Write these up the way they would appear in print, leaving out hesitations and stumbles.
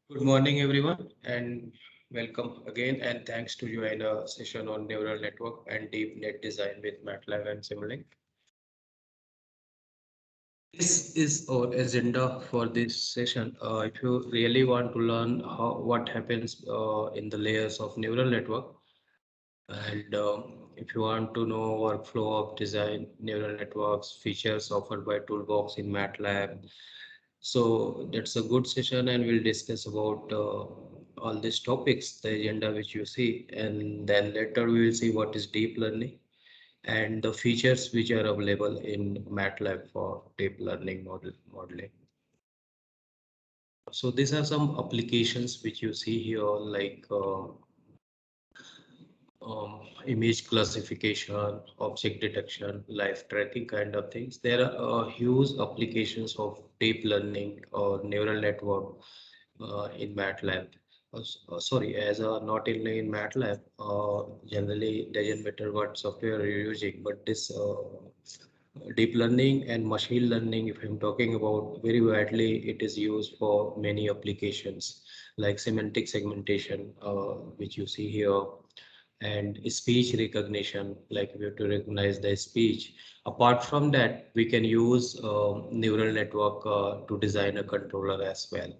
Good morning, everyone, and welcome again. And thanks to join a session on neural network and deep net design with MATLAB and Simulink. This is our agenda for this session. If you really want to learn what happens in the layers of neural network, and if you want to know workflow of design neural networks, features offered by Toolbox in MATLAB, so that's a good session, and we'll discuss about all these topics, the agenda which you see, and then later we will see what is deep learning and the features which are available in MATLAB for deep learning modeling. So these are some applications which you see here, like image classification, object detection, live tracking kind of things. There are huge applications of deep learning or neural network in MATLAB. Sorry, as not in MATLAB, generally doesn't matter what software you're using, but this deep learning and machine learning, if I'm talking about very widely, it is used for many applications like semantic segmentation, which you see here, and speech recognition, like we have to recognize the speech. Apart from that, we can use neural network to design a controller as well.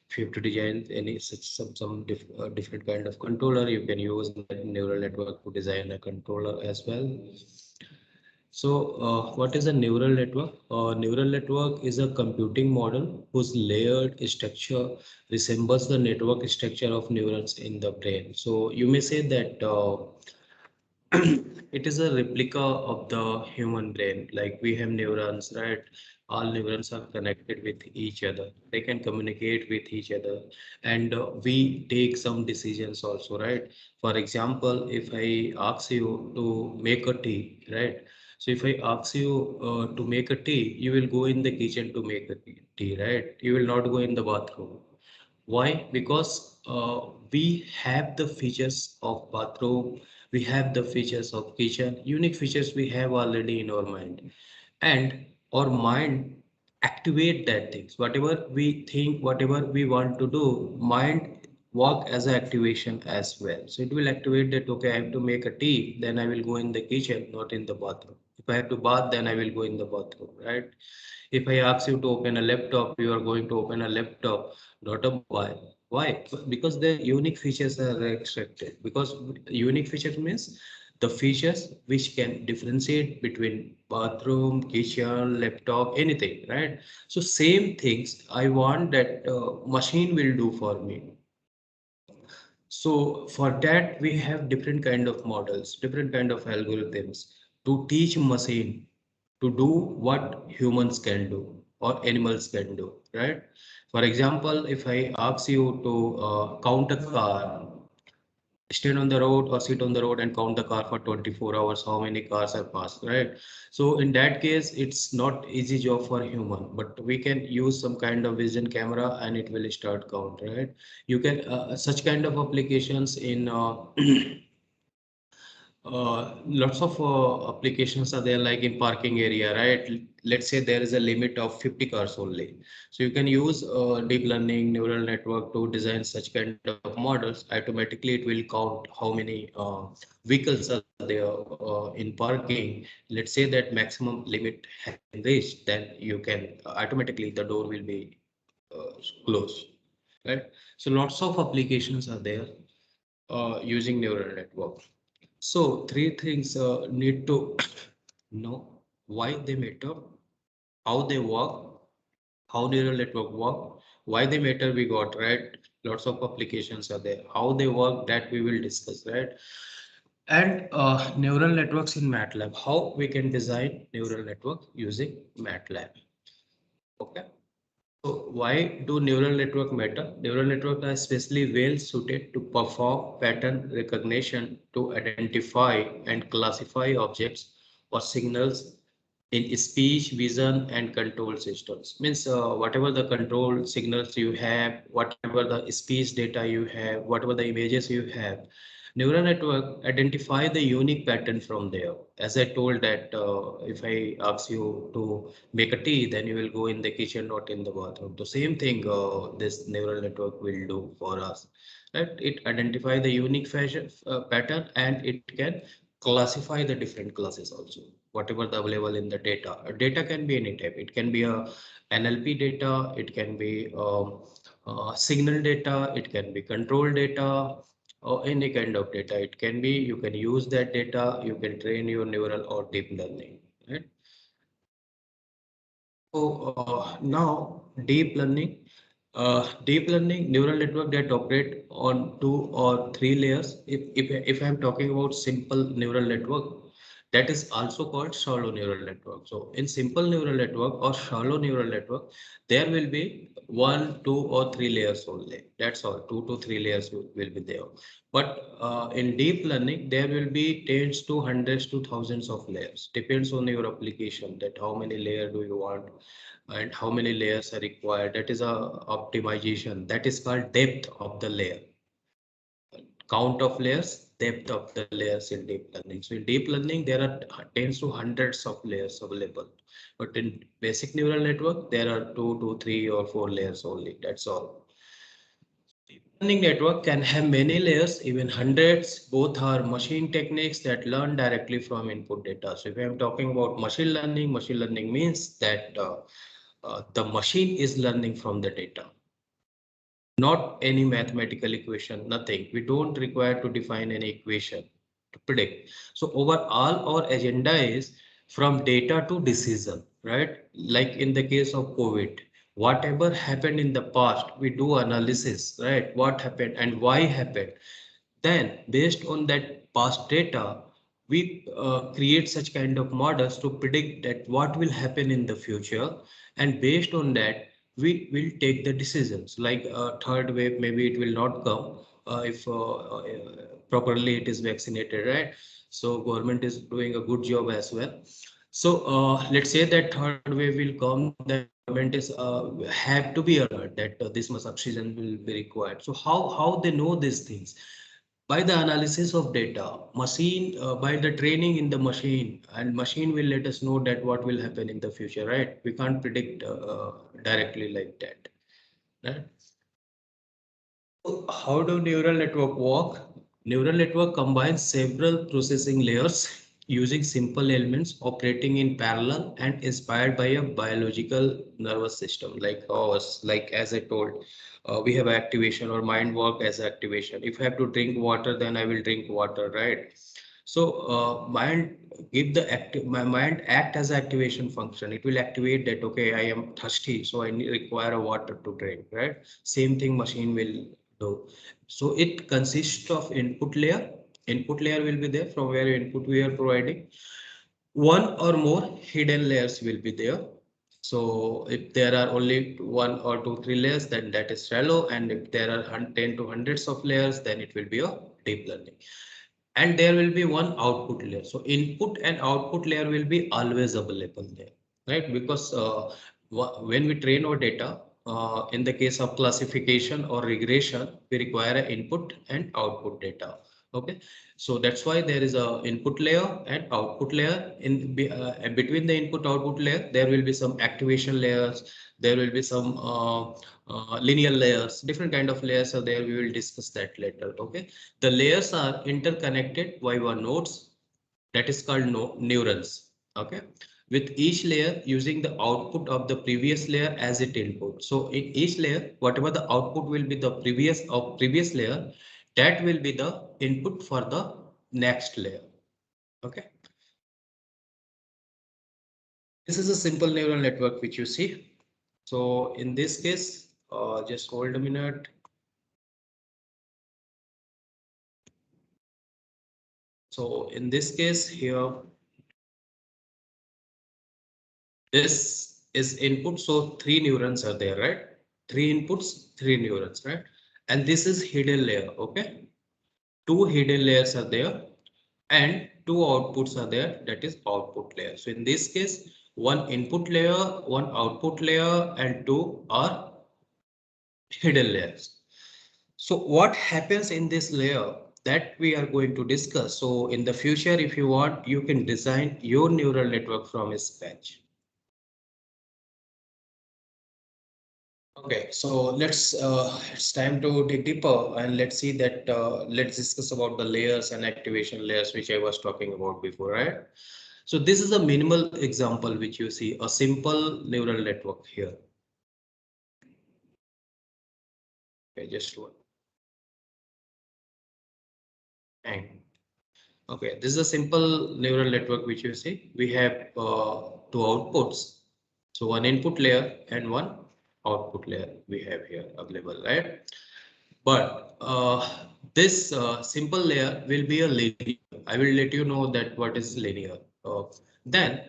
If you have to design any such different kind of controller, you can use that neural network to design a controller as well. So, what is a neural network? A neural network is a computing model whose layered structure resembles the network structure of neurons in the brain. So, you may say that it is a replica of the human brain. Like we have neurons, right? All neurons are connected with each other. They can communicate with each other, and we take some decisions also, right? For example, if I ask you to make a tea, right? So if I ask you to make a tea, you will go in the kitchen to make a tea, right? You will not go in the bathroom. Why? Because we have the features of bathroom, we have the features of kitchen, unique features we have already in our mind. And our mind activate that things. Whatever we think, whatever we want to do, mind work as an activation as well. So it will activate that, okay, I have to make a tea, then I will go in the kitchen, not in the bathroom. If I have to bath, then I will go in the bathroom, right? If I ask you to open a laptop, you are going to open a laptop, not a mobile. Why? Because the unique features are extracted. Because unique features means the features which can differentiate between bathroom, kitchen, laptop, anything, right? So same things I want that machine will do for me. So for that, we have different kind of models, different kind of algorithms to teach machine to do what humans can do or animals can do, right? For example, if I ask you to count a car, stand on the road or sit on the road and count the car for 24 hours, how many cars have passed, right? So in that case, it's not easy job for human, but we can use some kind of vision camera and it will start count, right? You can such kind of applications in lots of applications are there, like in parking area, right? Let's say there is a limit of 50 cars only. So you can use deep learning neural network to design such kind of models. Automatically, it will count how many vehicles are there in parking. Let's say that maximum limit has been reached, then you can automatically the door will be closed, right? So lots of applications are there using neural network. So three things need to know why they matter, how they work, how neural network work, why they matter we got, right? Lots of applications are there. How they work, that we will discuss, right? And neural networks in MATLAB, how we can design neural network using MATLAB. Okay. So why do neural network matter? Neural networks are especially well suited to perform pattern recognition to identify and classify objects or signals in speech, vision, and control systems. Means whatever the control signals you have, whatever the speech data you have, whatever the images you have, Neural network identify the unique pattern from there. As I told that if I ask you to make a tea, then you will go in the kitchen, not in the bathroom. The same thing this neural network will do for us. Right? It identify the unique fashion pattern, and it can classify the different classes also. Whatever the available in the data. Data can be any type. It can be a NLP data. It can be signal data. It can be control data or any kind of data. It can be, you can use that data, you can train your neural or deep learning, right? So now deep learning neural network that operate on 2 or 3 layers. If I'm talking about simple neural network, that is also called shallow neural network. So in simple neural network or shallow neural network, there will be 1, 2, or 3 layers only. That's all. 2 to 3 layers will be there. But in deep learning, there will be tens to hundreds to thousands of layers. Depends on your application that how many layers do you want and how many layers are required. That is a optimization. That is called depth of the layer. Count of layers, depth of the layers in deep learning. So in deep learning, there are tens to hundreds of layers available. But in basic neural network, there are 2 to 3 or 4 layers only. That's all. Deep learning network can have many layers, even hundreds. Both are machine techniques that learn directly from input data. So if I'm talking about machine learning means that the machine is learning from the data, not any mathematical equation, nothing. We don't require to define any equation to predict. So overall, our agenda is from data to decision, right? Like in the case of COVID, whatever happened in the past, we do analysis, right? What happened and why happened. Then based on that past data, we create such kind of models to predict that what will happen in the future. And based on that, we will take the decisions like third wave, maybe it will not come if properly it is vaccinated, right? So government is doing a good job as well. So let's say that third wave will come, then government is have to be alert that this much oxygen will be required. So how they know these things? By the analysis of data, machine by the training in the machine, and machine will let us know that what will happen in the future, right? We can't predict directly like that, right? So how do neural network work? Neural network combines several processing layers using simple elements operating in parallel and inspired by a biological nervous system like ours. Like as I told, we have activation or mind work as activation. If I have to drink water, then I will drink water, right? So mind give the active, my mind act as activation function. It will activate that, okay, I am thirsty, so I require a water to drink, right? Same thing machine will do. So it consists of input layer. Input layer will be there from where input we are providing. One or more hidden layers will be there. So if there are only 1 or 2, 3 layers, then that is shallow. And if there are 10 to hundreds of layers, then it will be a deep learning. And there will be one output layer. So input and output layer will be always available there, right? Because when we train our data, in the case of classification or regression, we require an input and output data. Okay, so that's why there is a input layer and output layer. In between the input output layer, there will be some activation layers. There will be some linear layers. Different kind of layers are there. We will discuss that later. Okay, the layers are interconnected via nodes, that is called neurons. Okay, with each layer using the output of the previous layer as its input. So in each layer, whatever the output will be the previous layer, that will be the input for the next layer. Okay, this is a simple neural network which you see. So in this case, just hold a minute. So in this case here, this is input. So 3 neurons are there, right? 3 inputs, 3 neurons, right? And this is hidden layer. Okay, 2 hidden layers are there and 2 outputs are there. That is output layer. So in this case, 1 input layer, 1 output layer, and 2 are hidden layers. So what happens in this layer? that we are going to discuss. So in the future, if you want, you can design your neural network from scratch. Okay, so it's time to dig deeper and let's see that let's discuss about the layers and activation layers which I was talking about before, right? So this is a minimal example which you see a simple neural network here. Okay, just one. And okay, this is a simple neural network which you see. We have two outputs. So one input layer and one output layer we have here available, right? But this simple layer will be a linear. I will let you know that what is linear. Then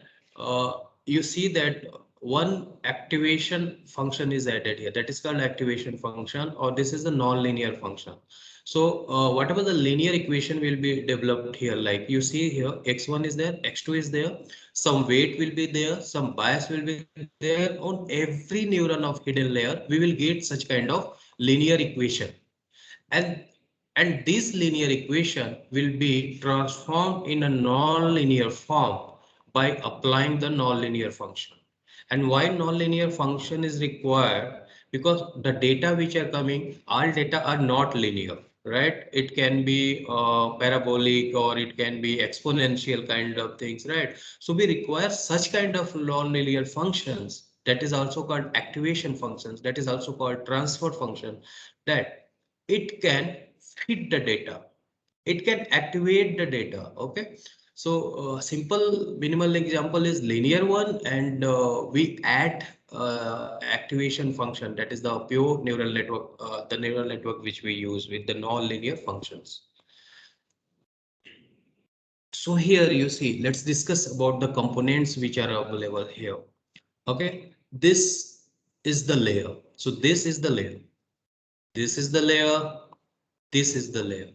you see that one activation function is added here. That is called activation function, or this is a non-linear function. So whatever the linear equation will be developed here, like you see here, x1 is there, x2 is there, some weight will be there, some bias will be there. On every neuron of hidden layer, we will get such kind of linear equation. And and this linear equation will be transformed in a non-linear form by applying the non-linear function. And why non-linear function is required? Because the data which are coming, all data are not linear, right? It can be parabolic or it can be exponential kind of things, right? So we require such kind of non-linear functions, that is also called activation functions, that is also called transfer function, that it can feed the data, it can activate the data. Okay, so simple minimal example is linear one, and we add activation function, that is the pure neural network, the neural network which we use with the non-linear functions. So here you see, let's discuss about the components which are available here. Okay, this is the layer, so this is the layer, this is the layer, this is the layer,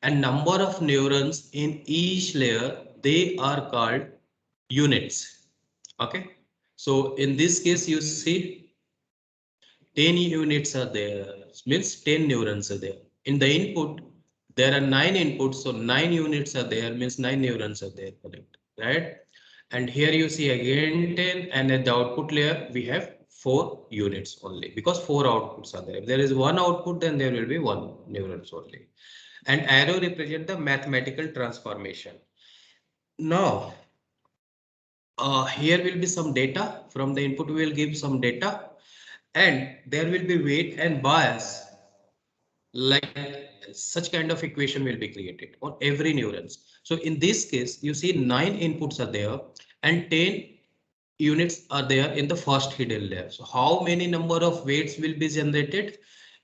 and number of neurons in each layer, they are called units. Okay, so in this case you see 10 units are there, means 10 neurons are there. In the input there are 9 inputs, so 9 units are there, means 9 neurons are there, correct, right? And here you see again 10, and at the output layer we have 4 units only, because 4 outputs are there. If there is one output, then there will be one neurons only, and arrow represent the mathematical transformation. Now, here will be some data from the input. We will give some data, and there will be weight and bias. Like such kind of equation will be created on every neurons. So in this case, you see 9 inputs are there, and 10 units are there in the first hidden layer. So how many number of weights will be generated?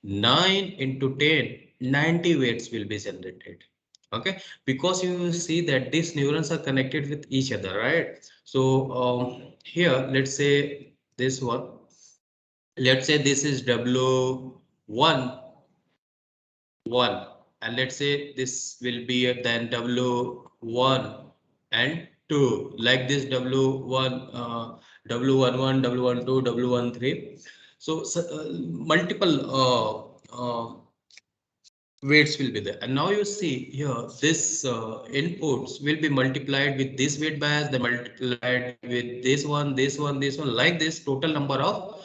9 into 10, 90 weights will be generated. Okay, because you see that these neurons are connected with each other, right? So here, let's say this one, let's say this is W1, 1, and let's say this will be then W1 and 2, like this W1, W11, W12, W13. So multiple weights will be there, and now you see here this inputs will be multiplied with this weight bias, they multiplied with this one, this one, this one, like this. Total number of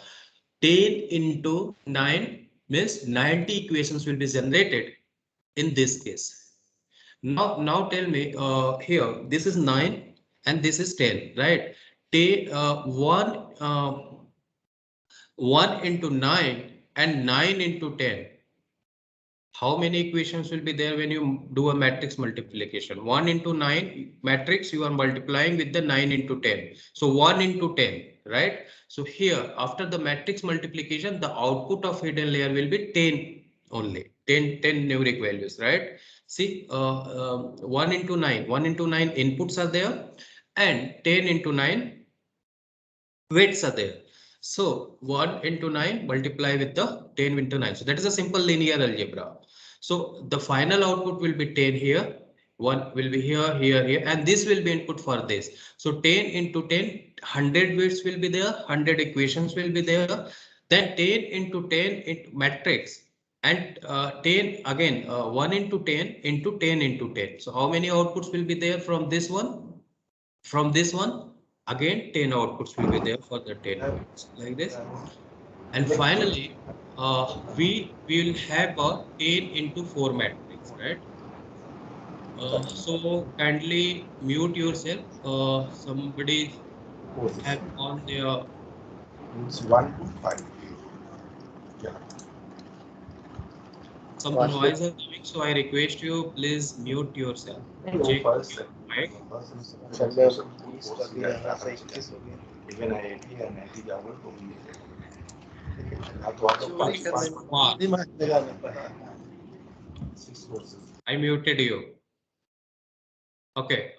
10 into 9 means 90 equations will be generated in this case. Now tell me, here this is 9 and this is 10, right? Take 1 into 9 and 9 into 10. How many equations will be there when you do a matrix multiplication? 1 into 9 matrix, you are multiplying with the 9 into 10. So 1 into 10, right? So here, after the matrix multiplication, the output of hidden layer will be 10 only, 10 numeric values, right? See, 1 into 9, 1 into 9 inputs are there, and 10 into 9 weights are there. So 1 into 9 multiply with the 10 into 9. So that is a simple linear algebra. So the final output will be 10 here, 1 will be here, here, here, and this will be input for this. So 10 into 10, 100 weights will be there, 100 equations will be there. Then 10 into 10 into matrix, And 10 again, 1 into 10 into 10 into 10. So how many outputs will be there from this one? From this one, again 10 outputs will be there for the 10 points, like this. And finally, we will have a 10 into 4 matrix, right? So kindly mute yourself. Somebody have on their It's 1 to 5. Yeah. some noise are coming, so I request you please mute yourself. Check your mic. Even IIT and IIT Java को भी I muted you. Okay.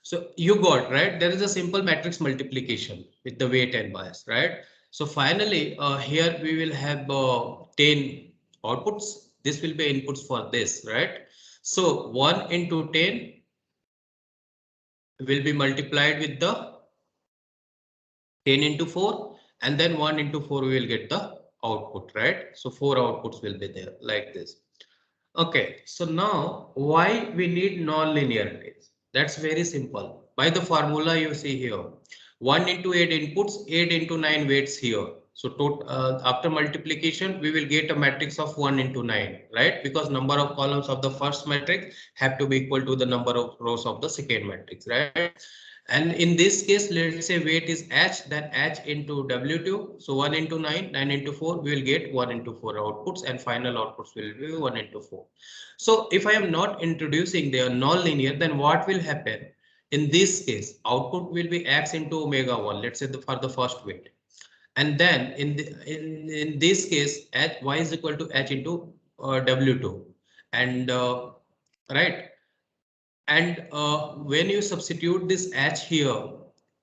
So you got, right? There is a simple matrix multiplication with the weight and bias, right? So finally, here we will have 10 outputs. This will be inputs for this, right? So 1 into 10 will be multiplied with the 10 into 4, and then 1 into 4 we will get the output, right? So 4 outputs will be there like this. Okay, so now why we need non-linearities? That's very simple. By the formula you see here, 1 into 8 inputs, 8 into 9 weights here. So after multiplication, we will get a matrix of 1 into 9, right? Because number of columns of the first matrix have to be equal to the number of rows of the second matrix, right? And in this case, let's say weight is H, then H into W2. So 1 into 9, 9 into 4, we will get 1 into 4 outputs, and final outputs will be 1 into 4. So if I am not introducing the non-linear, then what will happen? In this case, output will be X into omega 1, let's say for the first weight. And then in this case, Y is equal to H into W2. And right. And when you substitute this H here,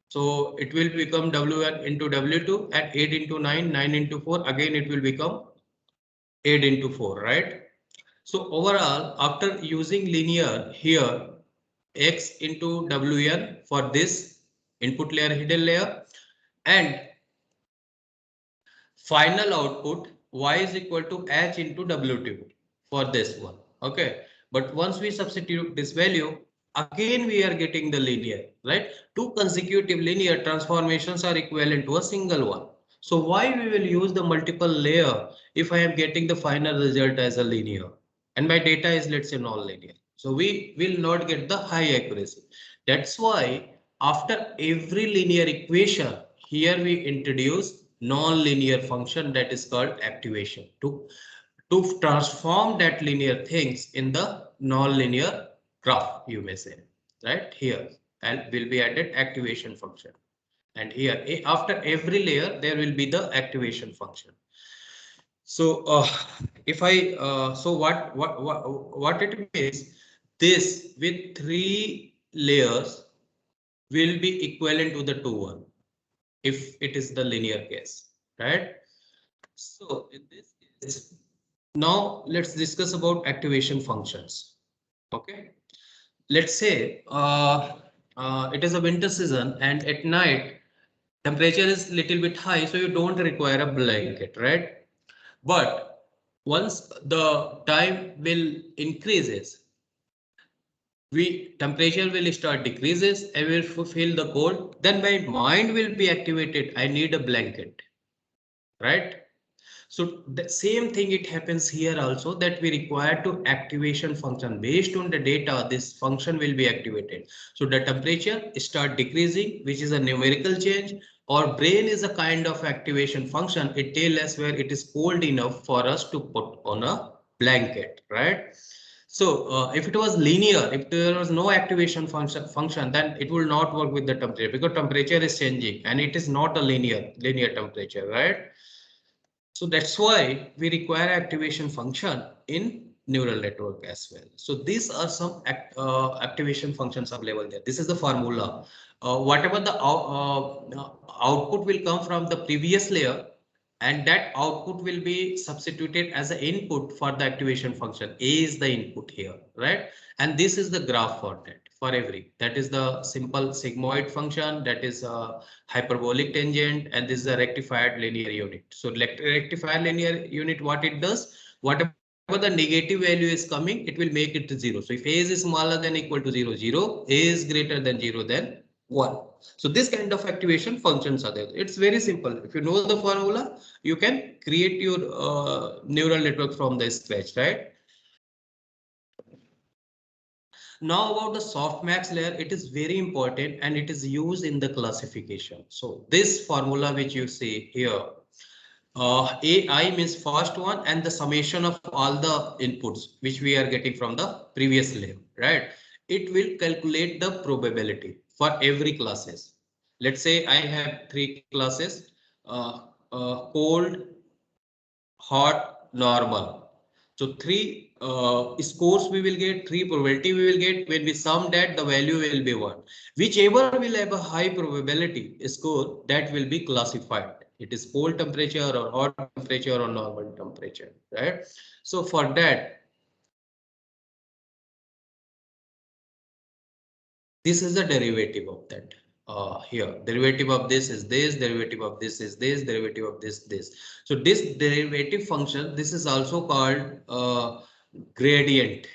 so it will become W1 into W2 and 8 into 9, 9 into 4. Again, it will become 8 into 4, right? So overall, after using linear here, X into Wn for this input layer, hidden layer, and final output Y is equal to H into W2 for this one. Okay. But once we substitute this value, again we are getting the linear, right? Two consecutive linear transformations are equivalent to a single one. So why we will use the multiple layer if I am getting the final result as a linear and my data is, let's say, non-linear. So we will not get the high accuracy. That's why after every linear equation, here we introduce non-linear function that is called activation to transform that linear things in the non-linear graph, you may say, right here, and will be added activation function. And here after every layer there will be the activation function. So if I so what it means, this with 3 layers will be equivalent to the 2-1 if it is the linear case, right? So in this case, now let's discuss about activation functions. Okay, let's say it is a winter season and at night temperature is little bit high, so you don't require a blanket, right? But once the time will increases, temperature will start decreases, I will feel the cold, then my mind will be activated, I need a blanket, right? So the same thing it happens here also, that we require to activation function based on the data, this function will be activated. So the temperature start decreasing, which is a numerical change, or brain is a kind of activation function. It tells us where it is cold enough for us to put on a blanket, right? So if it was linear, if there was no activation function, then it will not work with the temperature because temperature is changing and it is not a linear temperature, right? So that's why we require activation function in neural network as well. So these are some activation functions available there. This is the formula. Whatever the output will come from the previous layer, and that output will be substituted as an input for the activation function. A is the input here, right? And this is the graph for that. for every. That is the simple sigmoid function, that is a hyperbolic tangent, and this is a rectified linear unit. So rectified linear unit, what it does, whatever the negative value is coming, it will make it to 0. So if a is smaller than equal to 0, 0, a is greater than 0, then 1. So this kind of activation functions are there. It's very simple. If you know the formula, you can create your neural network from the scratch, right? Now about the softmax layer, it is very important and it is used in the classification. So this formula which you see here, AI means first one and the summation of all the inputs which we are getting from the previous layer, right? It will calculate the probability for every classes. Let's say I have three classes, cold, hot, normal. So three scores we will get, three probability we will get. When we sum that, the value will be 1. Whichever will have a high probability score, that will be classified. It is cold temperature or hot temperature or normal temperature, right? So for that, this is the derivative of that. Here, derivative of this is this, derivative of this is this, derivative of this. So this derivative function, this is also called gradient,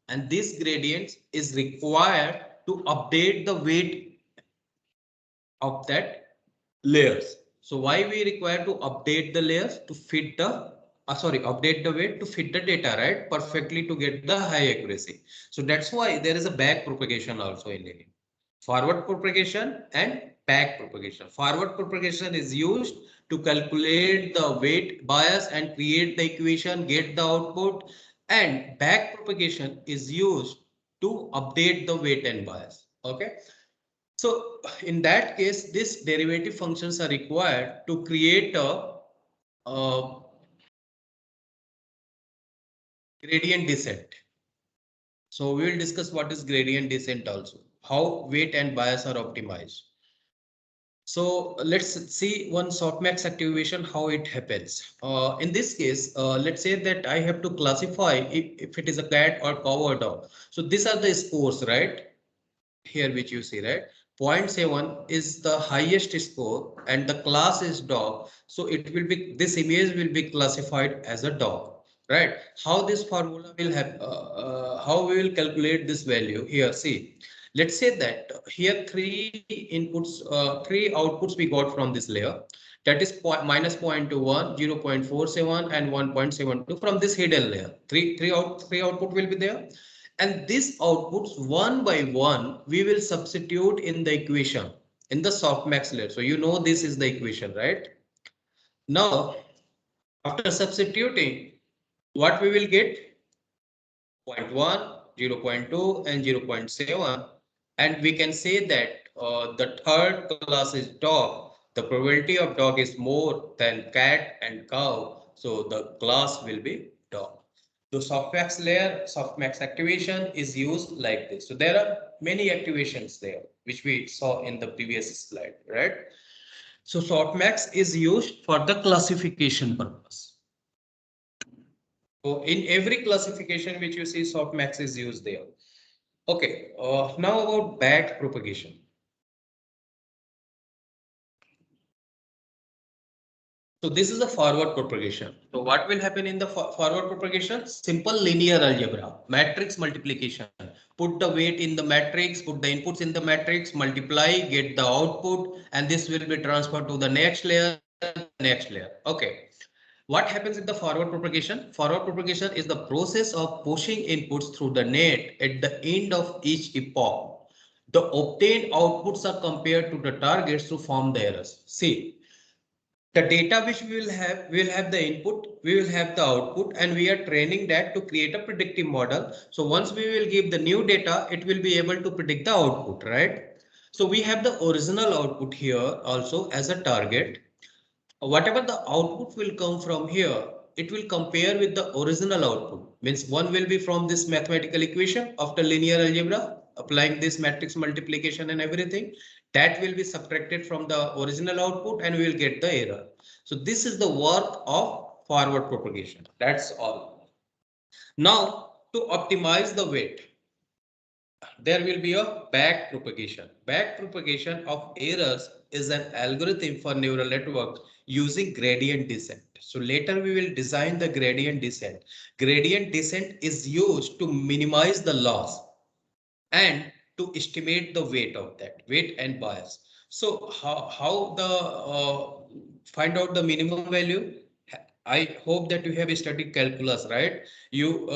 and this gradient is required to update the weight of that layers. So why we require to update the layers to fit the update the weight to fit the data, right, perfectly to get the high accuracy. So that's why there is a back propagation also in linear. Forward propagation and back propagation. Forward propagation is used to calculate the weight bias and create the equation, get the output, and back propagation is used to update the weight and bias. Okay. So in that case, these derivative functions are required to create a gradient descent. So we will discuss what is gradient descent also, how weight and bias are optimized. So let's see one softmax activation, how it happens. In this case, let's say that I have to classify if it is a cat or cow or dog. So these are the scores, right? Here which you see, right? 0.7 is the highest score and the class is dog. So it will be, this image will be classified as a dog, right? How this formula will have, how we will calculate this value here, see. Let's say that here three inputs, three outputs we got from this layer. That is minus 0.21, 0.47 and 1.72 from this hidden layer. Three output will be there. And these outputs one by one, we will substitute in the equation in the softmax layer. So you know this is the equation, right? Now, after substituting, what we will get? 0.1, 0.2 and 0.7. And we can say that the third class is dog. The probability of dog is more than cat and cow. So the class will be dog. The softmax layer, softmax activation is used like this. So there are many activations there, which we saw in the previous slide, right? So softmax is used for the classification purpose. So in every classification which you see, softmax is used there. Okay, now about back propagation. So this is a forward propagation. So what will happen in the forward propagation? Simple linear algebra, matrix multiplication. Put the weight in the matrix, put the inputs in the matrix, multiply, get the output, and this will be transferred to the next layer, next layer. Okay. What happens in the forward propagation? Forward propagation is the process of pushing inputs through the net at the end of each epoch. The obtained outputs are compared to the targets to form the errors. See, the data which we will have the input, we will have the output, and we are training that to create a predictive model. So once we will give the new data, it will be able to predict the output, right? So we have the original output here also as a target. Whatever the output will come from here, it will compare with the original output. Means one will be from this mathematical equation after linear algebra, applying this matrix multiplication and everything. That will be subtracted from the original output and we will get the error. So this is the work of forward propagation. That's all. Now to optimize the weight. there will be a back propagation. Back propagation of errors is an algorithm for neural network using gradient descent. So later we will design the gradient descent. Gradient descent is used to minimize the loss and to estimate the weight of that, weight and bias. So how the find out the minimum value? I hope that you have studied calculus, right? You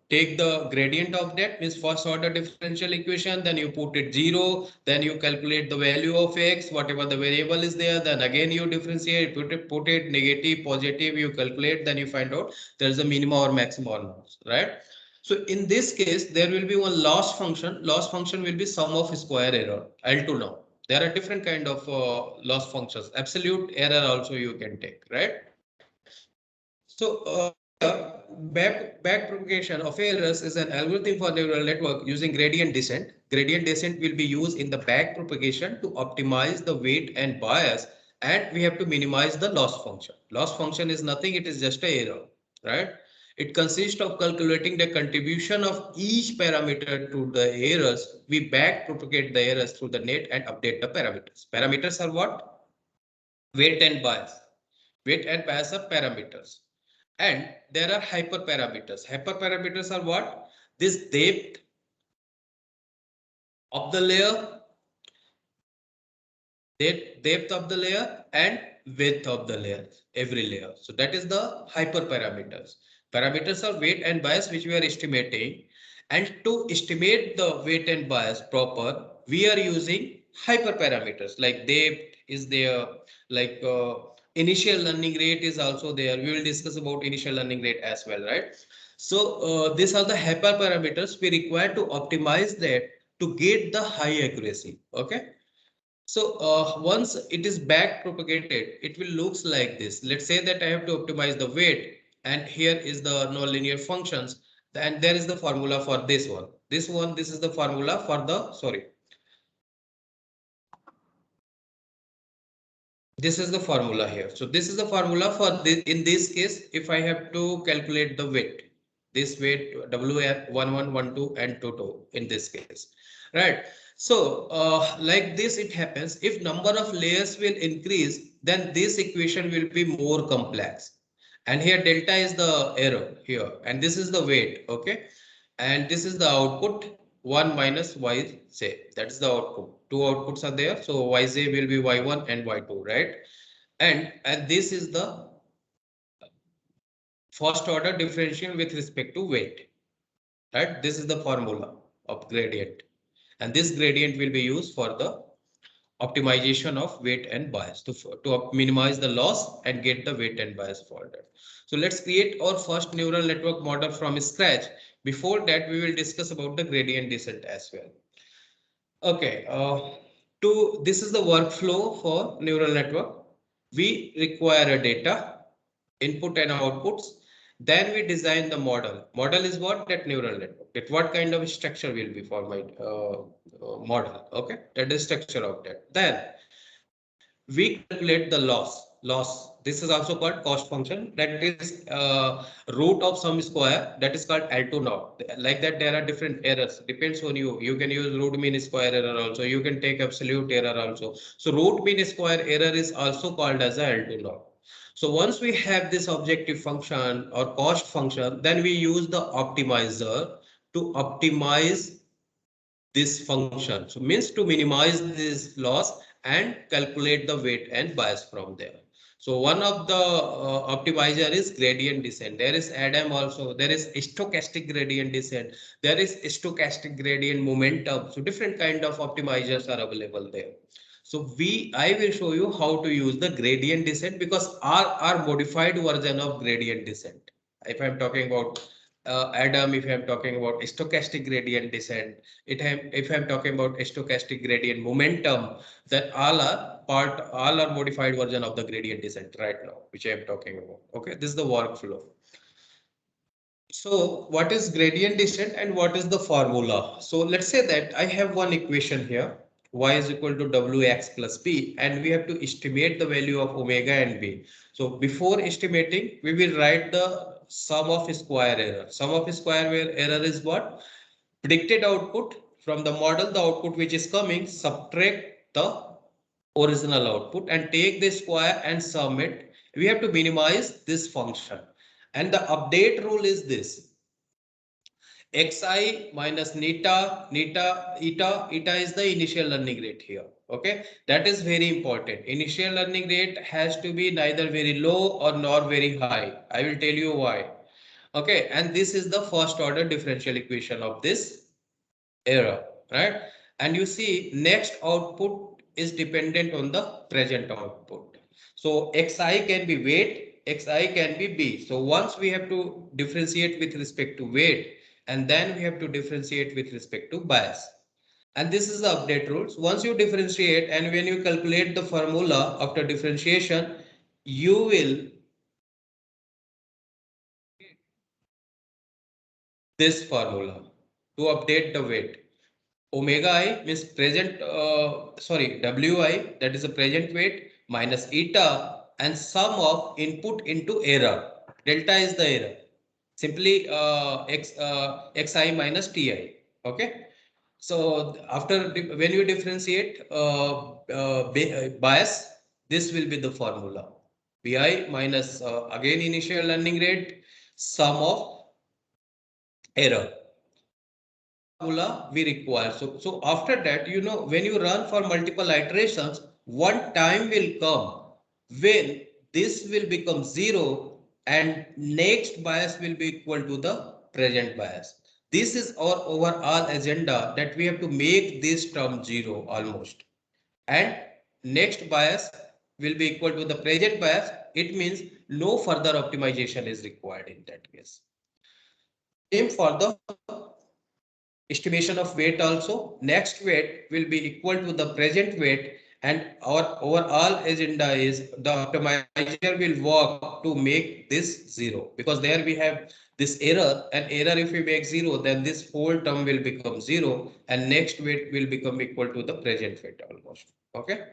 take the gradient of that, means first order differential equation, then you put it 0, then you calculate the value of x, whatever the variable is there, then again you differentiate, put it negative, positive, you calculate, then you find out there is a minimum or maximum, right? So in this case, there will be one loss function. Loss function will be sum of square error, L2 now. There are different kind of loss functions. Absolute error also you can take, right? So back propagation of errors is an algorithm for neural network using gradient descent. Gradient descent will be used in the back propagation to optimize the weight and bias, and we have to minimize the loss function. Loss function is nothing, it is just a error, right? It consists of calculating the contribution of each parameter to the errors. We back propagate the errors through the net and update the parameters. Parameters are what? Weight and bias. Weight and bias are parameters. And there are hyperparameters. Hyperparameters are what? This depth of the layer, depth of the layer, and width of the layer, every layer. So that is the hyperparameters. Parameters are weight and bias, which we are estimating. And to estimate the weight and bias proper, we are using hyperparameters like depth is there, like initial learning rate is also there. We will discuss about initial learning rate as well, right? So these are the hyperparameters we require to optimize that to get the high accuracy. Okay. So once it is back propagated, it will looks like this. Let's say that I have to optimize the weight, and here is the nonlinear functions, and there is the formula for this one. This is the formula for the, sorry. This is the formula here. So this is the formula for this. In this case, if I have to calculate the weight, this weight W1112 and 22 in this case, right? So like this, it happens. If number of layers will increase, then this equation will be more complex. And here delta is the error here, and this is the weight, okay? And this is the output 1 minus yj. That's the output. Two outputs are there. So yj will be y1 and y2, right? And this is the first order differential with respect to weight, right? This is the formula of gradient. And this gradient will be used for the optimization of weight and bias to minimize the loss and get the weight and bias for that. So let's create our first neural network model from scratch. Before that, we will discuss about the gradient descent as well. Okay, this is the workflow for neural network. We require a data, input and outputs. Then we design the model. Model is what? That neural network. That what kind of structure will be for my model. Okay, that is structure of that. Then we calculate the loss. This is also called cost function. That is root of some square. That is called L2 naught. Like that, there are different errors. Depends on you. You can use root mean square error also. You can take absolute error also. So root mean square error is also called as a L2 naught. So once we have this objective function or cost function, then we use the optimizer to optimize this function. So means to minimize this loss and calculate the weight and bias from there. So one of the optimizer is gradient descent. There is ADAM also. There is stochastic gradient descent. There is stochastic gradient momentum. So different kind of optimizers are available there. So I will show you how to use the gradient descent because our modified version of gradient descent. If I'm talking about Adam, if I'm talking about stochastic gradient descent, if I'm talking about stochastic gradient momentum, that all are modified version of the gradient descent right now, which I am talking about. Okay, this is the workflow. So what is gradient descent and what is the formula? So let's say that I have one equation here, y is equal to wx plus b, and we have to estimate the value of omega and b. So before estimating, we will write the sum of square error. Sum of square error is what? predicted output from the model, the output which is coming, subtract the original output and take the square and sum it. We have to minimize this function. And the update rule is this: xi minus eta is the initial learning rate here. Okay, that is very important. Initial learning rate has to be neither very low or nor very high. I will tell you why. Okay, and this is the first order differential equation of this error, right? And you see next output is dependent on the present output. So xi can be weight, xi can be b. So once we have to differentiate with respect to weight, and then we have to differentiate with respect to bias. And this is the update rules. Once you differentiate and when you calculate the formula after differentiation, you will this formula to update the weight. Omega I means present, Wi, that is the present weight, minus eta and sum of input into error. Delta is the error. Simply xi minus ti. Okay. So after when you differentiate bias, this will be the formula. Bi minus again initial learning rate, sum of error. Formula we require. So after that, you know, when you run for multiple iterations, one time will come when this will become 0 and next bias will be equal to the present bias. This is our overall agenda, that we have to make this term 0 almost. And next bias will be equal to the present bias. It means no further optimization is required in that case. Same for the estimation of weight also. Next weight will be equal to the present weight, and our overall agenda is the optimizer will work to make this 0, because there we have this error, and error if we make 0, then this whole term will become 0 and next weight will become equal to the present weight almost. Okay,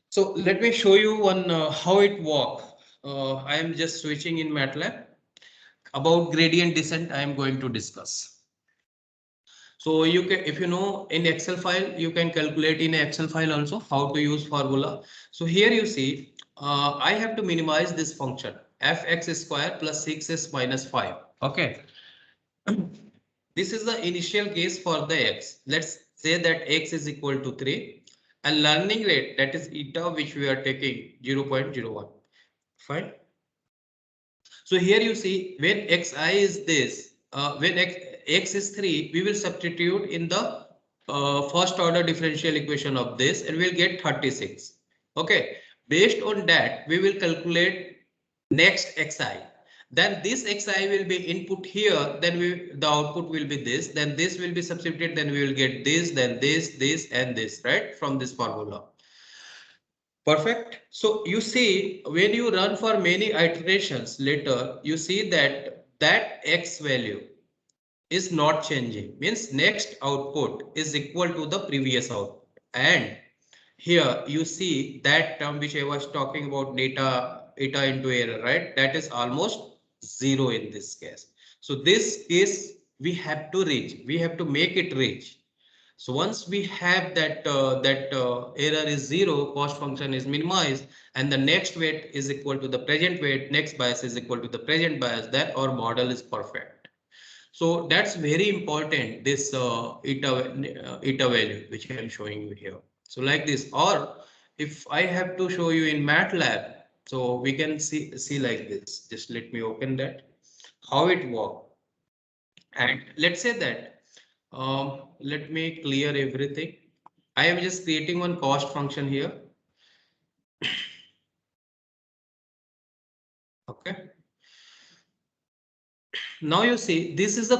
so let me show you one how it works. I am just switching in MATLAB. About gradient descent I am going to discuss. So you can, if you know in Excel file, you can calculate in Excel file also how to use formula. So here you see, I have to minimize this function fx square plus 6s minus 5. Okay. This is the initial case for the x. Let's say that x is equal to 3 and learning rate, that is eta, which we are taking 0.01. Fine. So here you see when xi is this, when x is 3, we will substitute in the first order differential equation of this and we'll get 36. Okay, based on that, we will calculate next xi. Then this xi will be input here, then the output will be this, then this will be substituted, then we will get this, then this, and this, right, from this formula. Perfect. So you see, when you run for many iterations later, you see that x value is not changing. Means next output is equal to the previous output. And here you see that term which I was talking about, eta into error, right? That is almost 0 in this case. So this case we have to reach. We have to make it reach. So once we have that error is 0, cost function is minimized, and the next weight is equal to the present weight, next bias is equal to the present bias, then our model is perfect. So that's very important, this eta value which I am showing you here. So like this, or if I have to show you in MATLAB, so we can see like this. Just let me open that, how it works. And let's say that let me clear everything. I am just creating one cost function here. Okay. Now you see this is the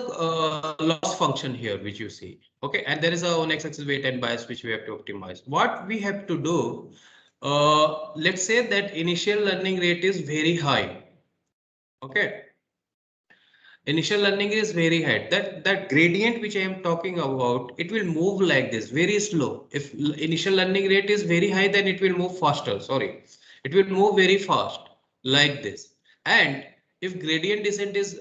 loss function here, which you see. Okay, and there is a on x-axis weight and bias which we have to optimize. What we have to do, let's say that initial learning rate is very high. Okay. Initial learning is very high. That gradient which I am talking about, it will move like this, very slow. If initial learning rate is very high, then it will move faster. Sorry, it will move very fast like this. And if gradient descent is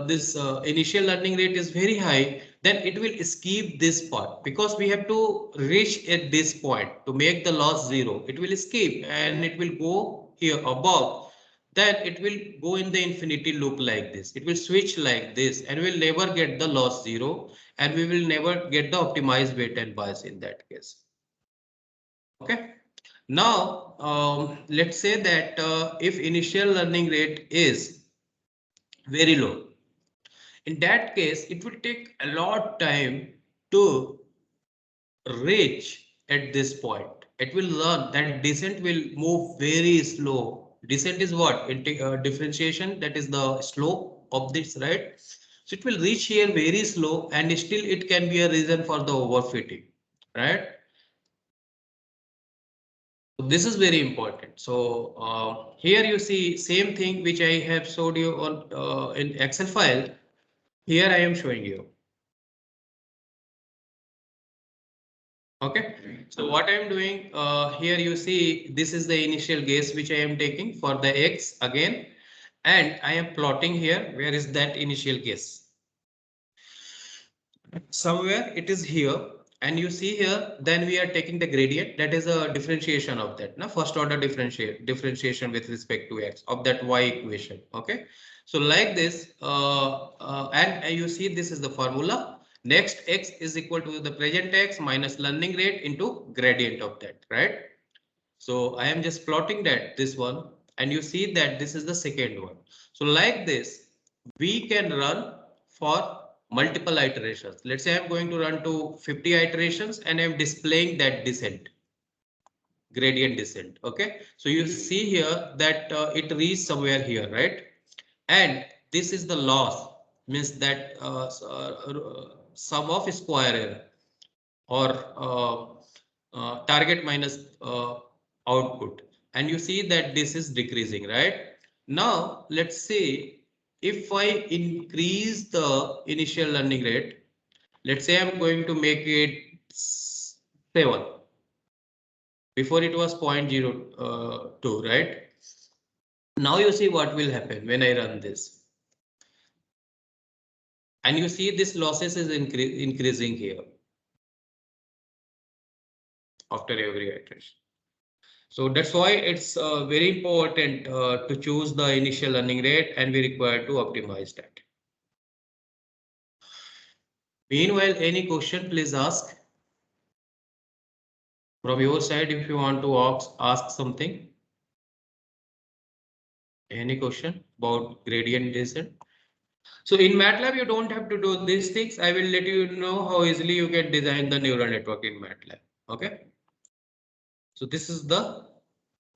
this initial learning rate is very high, then it will skip this part because we have to reach at this point to make the loss 0. It will skip and it will go here above. Then it will go in the infinity loop like this. It will switch like this and we'll never get the loss 0 and we will never get the optimized weight and bias in that case. Okay. Now, let's say that if initial learning rate is very low, in that case, it will take a lot time to reach at this point. It will learn that descent will move very slow. Descent is what? Differentiation, that is the slope of this, right? So it will reach here very slow and still it can be a reason for the overfitting, right? This is very important. So here you see same thing which I have showed you on in Excel file. Here I am showing you. Okay, so what I am doing here, you see this is the initial guess which I am taking for the X again, and I am plotting here. Where is that initial guess? Somewhere it is here, and you see here, then we are taking the gradient, that is a differentiation of that, now first order differentiation with respect to X of that Y equation. Okay, so like this, and you see this is the formula. Next, X is equal to the present X minus learning rate into gradient of that, right? So I am just plotting that this one, and you see that this is the second one. So like this, we can run for multiple iterations. Let's say I'm going to run to 50 iterations and I'm displaying that descent, gradient descent. Okay, so you see here that it reaches somewhere here, right? And this is the loss, means that sum of square error or target minus output, and you see that this is decreasing, right? Now let's say if I increase the initial learning rate, let's say I'm going to make it 7. Before it was 0.02, right? Now you see what will happen when I run this, and you see this losses is increasing here after every iteration. So that's why it's very important to choose the initial learning rate, and we require to optimize that. Meanwhile, any question, please ask. From your side, if you want to ask something. Any question about gradient descent? So in MATLAB, you don't have to do these things. I will let you know how easily you can design the neural network in MATLAB. Okay. So this is the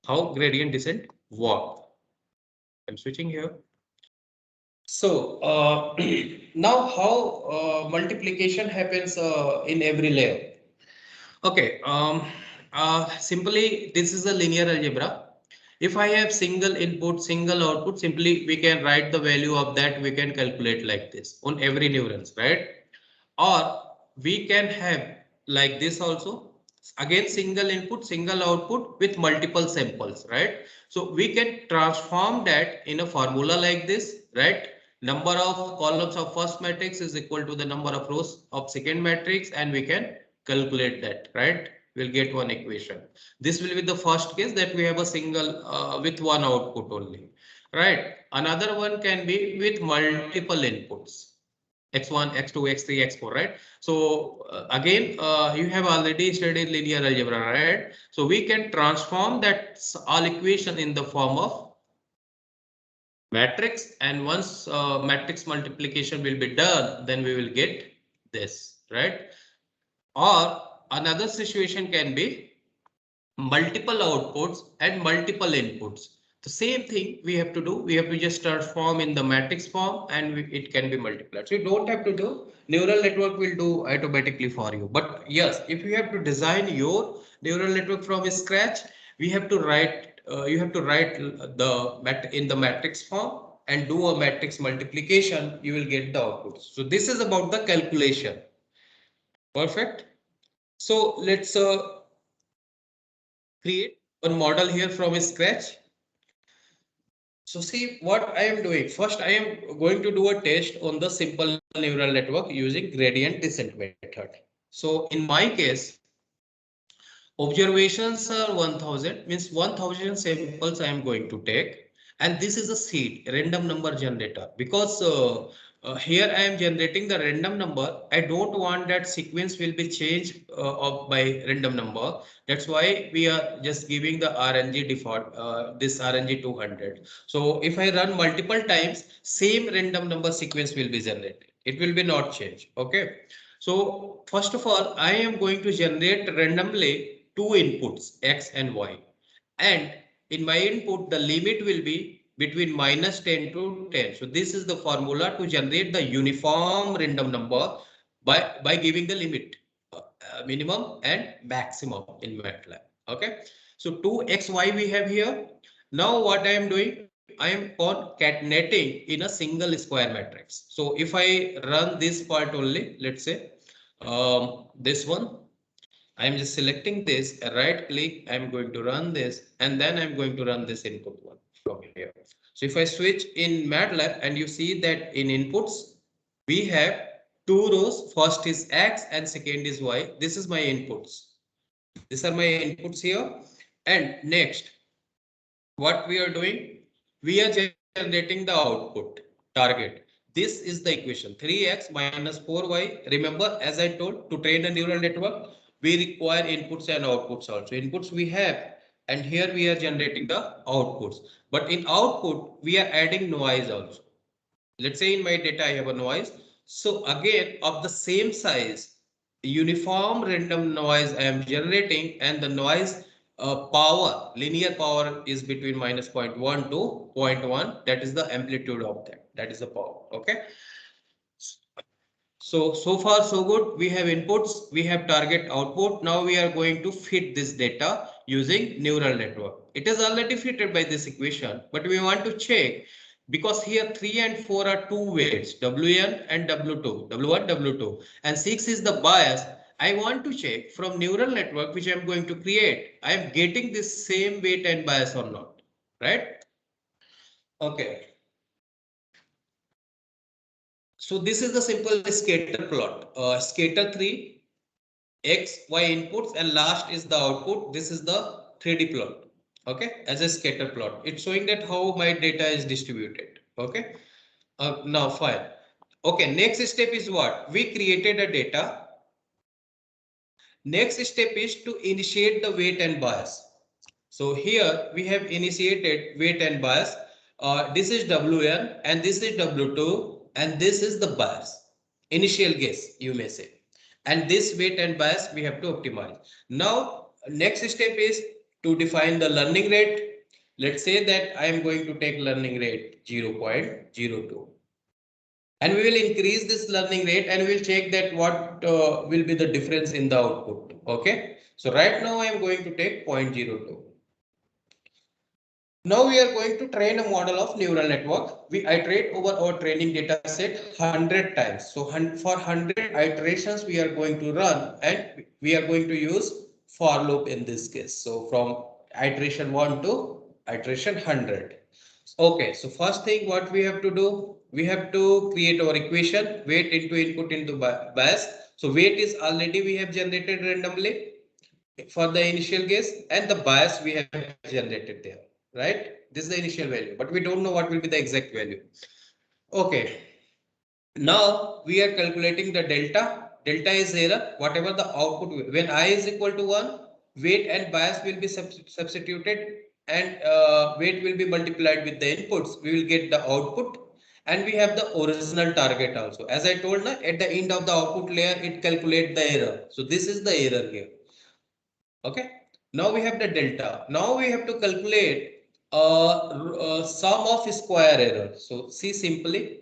how gradient descent work. I'm switching here. So now how multiplication happens in every layer. Okay, simply this is a linear algebra. If I have single input, single output, simply we can write the value of that, we can calculate like this on every neurons, right? Or we can have like this also, again single input, single output with multiple samples, right? So we can transform that in a formula like this, right? Number of columns of first matrix is equal to the number of rows of second matrix, and we can calculate that, right? We'll get one equation. This will be the first case that we have a single with one output only, right? Another one can be with multiple inputs, x1, x2, x3, x4, right? So again, you have already studied linear algebra, right? So we can transform that all equation in the form of matrix, and once matrix multiplication will be done, then we will get this, right? Or another situation can be multiple outputs and multiple inputs. The same thing we have to do. We have to just transform in the matrix form, and it can be multiplied. So you don't have to do. Neural network will do automatically for you. But yes, if you have to design your neural network from scratch, we have to write. You have to write in the matrix form and do a matrix multiplication. You will get the outputs. So this is about the calculation. Perfect. So let's create one model here from scratch. So see what I am doing. First, I am going to do a test on the simple neural network using gradient descent method. So in my case, observations are 1000, means 1000 samples I am going to take. And this is a seed, random number generator. Because here I am generating the random number. I don't want that sequence will be changed by random number. That's why we are just giving the RNG default, this RNG 200. So if I run multiple times, same random number sequence will be generated. It will be not changed. Okay. So first of all, I am going to generate randomly two inputs, X and Y. And in my input, the limit will be between minus 10 to 10. So this is the formula to generate the uniform random number by giving the limit, minimum and maximum in MATLAB. Okay. So 2xy we have here. Now what I am doing, I am concatenating in a single square matrix. So if I run this part only, let's say this one, I am just selecting this, right click, I am going to run this, and then I'm going to run this input one from here. So if I switch in MATLAB and you see that in inputs, we have two rows. First is X and second is Y. This is my inputs. These are my inputs here. And next, what we are doing, we are generating the output target. This is the equation 3x minus 4y. Remember, as I told, to train a neural network, we require inputs and outputs also. Inputs we have, and here we are generating the outputs. But in output, we are adding noise also. Let's say in my data I have a noise. So again, of the same size, uniform random noise I am generating, and the noise power, linear power is between minus 0.1 to 0.1. That is the amplitude of that. That is the power. Okay. So far so good. We have inputs, we have target output. Now we are going to fit this data using neural network. It is already fitted by this equation, but we want to check because here 3 and 4 are two weights, Wn and W2, W1, W2, and 6 is the bias. I want to check from neural network which I am going to create, I am getting this same weight and bias or not, right? Okay. So this is the simple scatter plot. Scatter 3, X, Y inputs, and last is the output. This is the 3D plot. Okay, as a scatter plot. It's showing that how my data is distributed. Okay. Now fine. Okay, next step is what? We created a data. Next step is to initiate the weight and bias. So here we have initiated weight and bias. This is Wn and this is W2 and this is the bias. Initial guess, you may say. And this weight and bias we have to optimize. Now, next step is to define the learning rate. Let's say that I am going to take learning rate 0.02. And we will increase this learning rate and we'll check that what will be the difference in the output. Okay. So right now I am going to take 0.02. Now we are going to train a model of neural network. We iterate over our training data set 100 times. So for 100 iterations, we are going to run and we are going to use for loop in this case. So from iteration 1 to iteration 100. Okay, so first thing what we have to do, we have to create our equation, weight into input into bias. So weight is already we have generated randomly for the initial guess, and the bias we have generated there, right? This is the initial value, but we don't know what will be the exact value. Okay, now we are calculating the delta. Delta is error, whatever the output, when I is equal to 1, weight and bias will be substituted, and weight will be multiplied with the inputs. We will get the output, and we have the original target also. As I told, at the end of the output layer, it calculates the error. So this is the error here. Okay. Now we have the delta. Now we have to calculate sum of square error. So see simply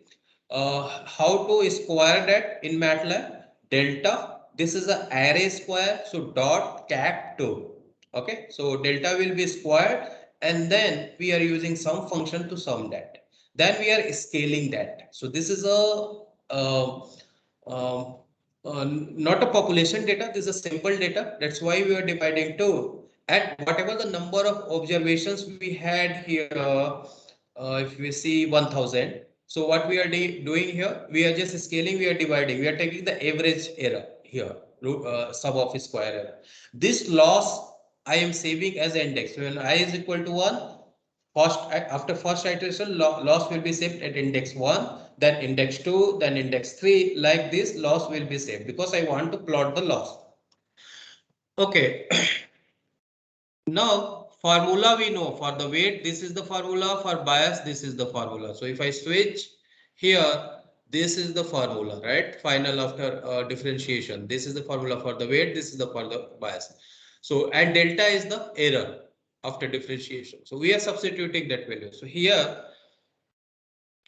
how to square that in MATLAB. Delta. This is an array square. So dot cap 2. Okay. So delta will be squared, and then we are using some function to sum that. Then we are scaling that. So this is a um, not a population data. This is a simple data. That's why we are dividing two. And whatever the number of observations we had here, if we see 1000. So what we are doing here, we are just scaling, we are dividing, we are taking the average error here, sum of square error. This loss I am saving as index. When I is equal to 1, first after first iteration loss will be saved at index 1, then index 2, then index 3. Like this loss will be saved because I want to plot the loss. Okay. Now formula we know for the weight, this is the formula, for bias this is the formula. So if I switch here, this is the formula, right? Final after differentiation, this is the formula for the weight, this is the for the bias. So and delta is the error after differentiation. So we are substituting that value. So here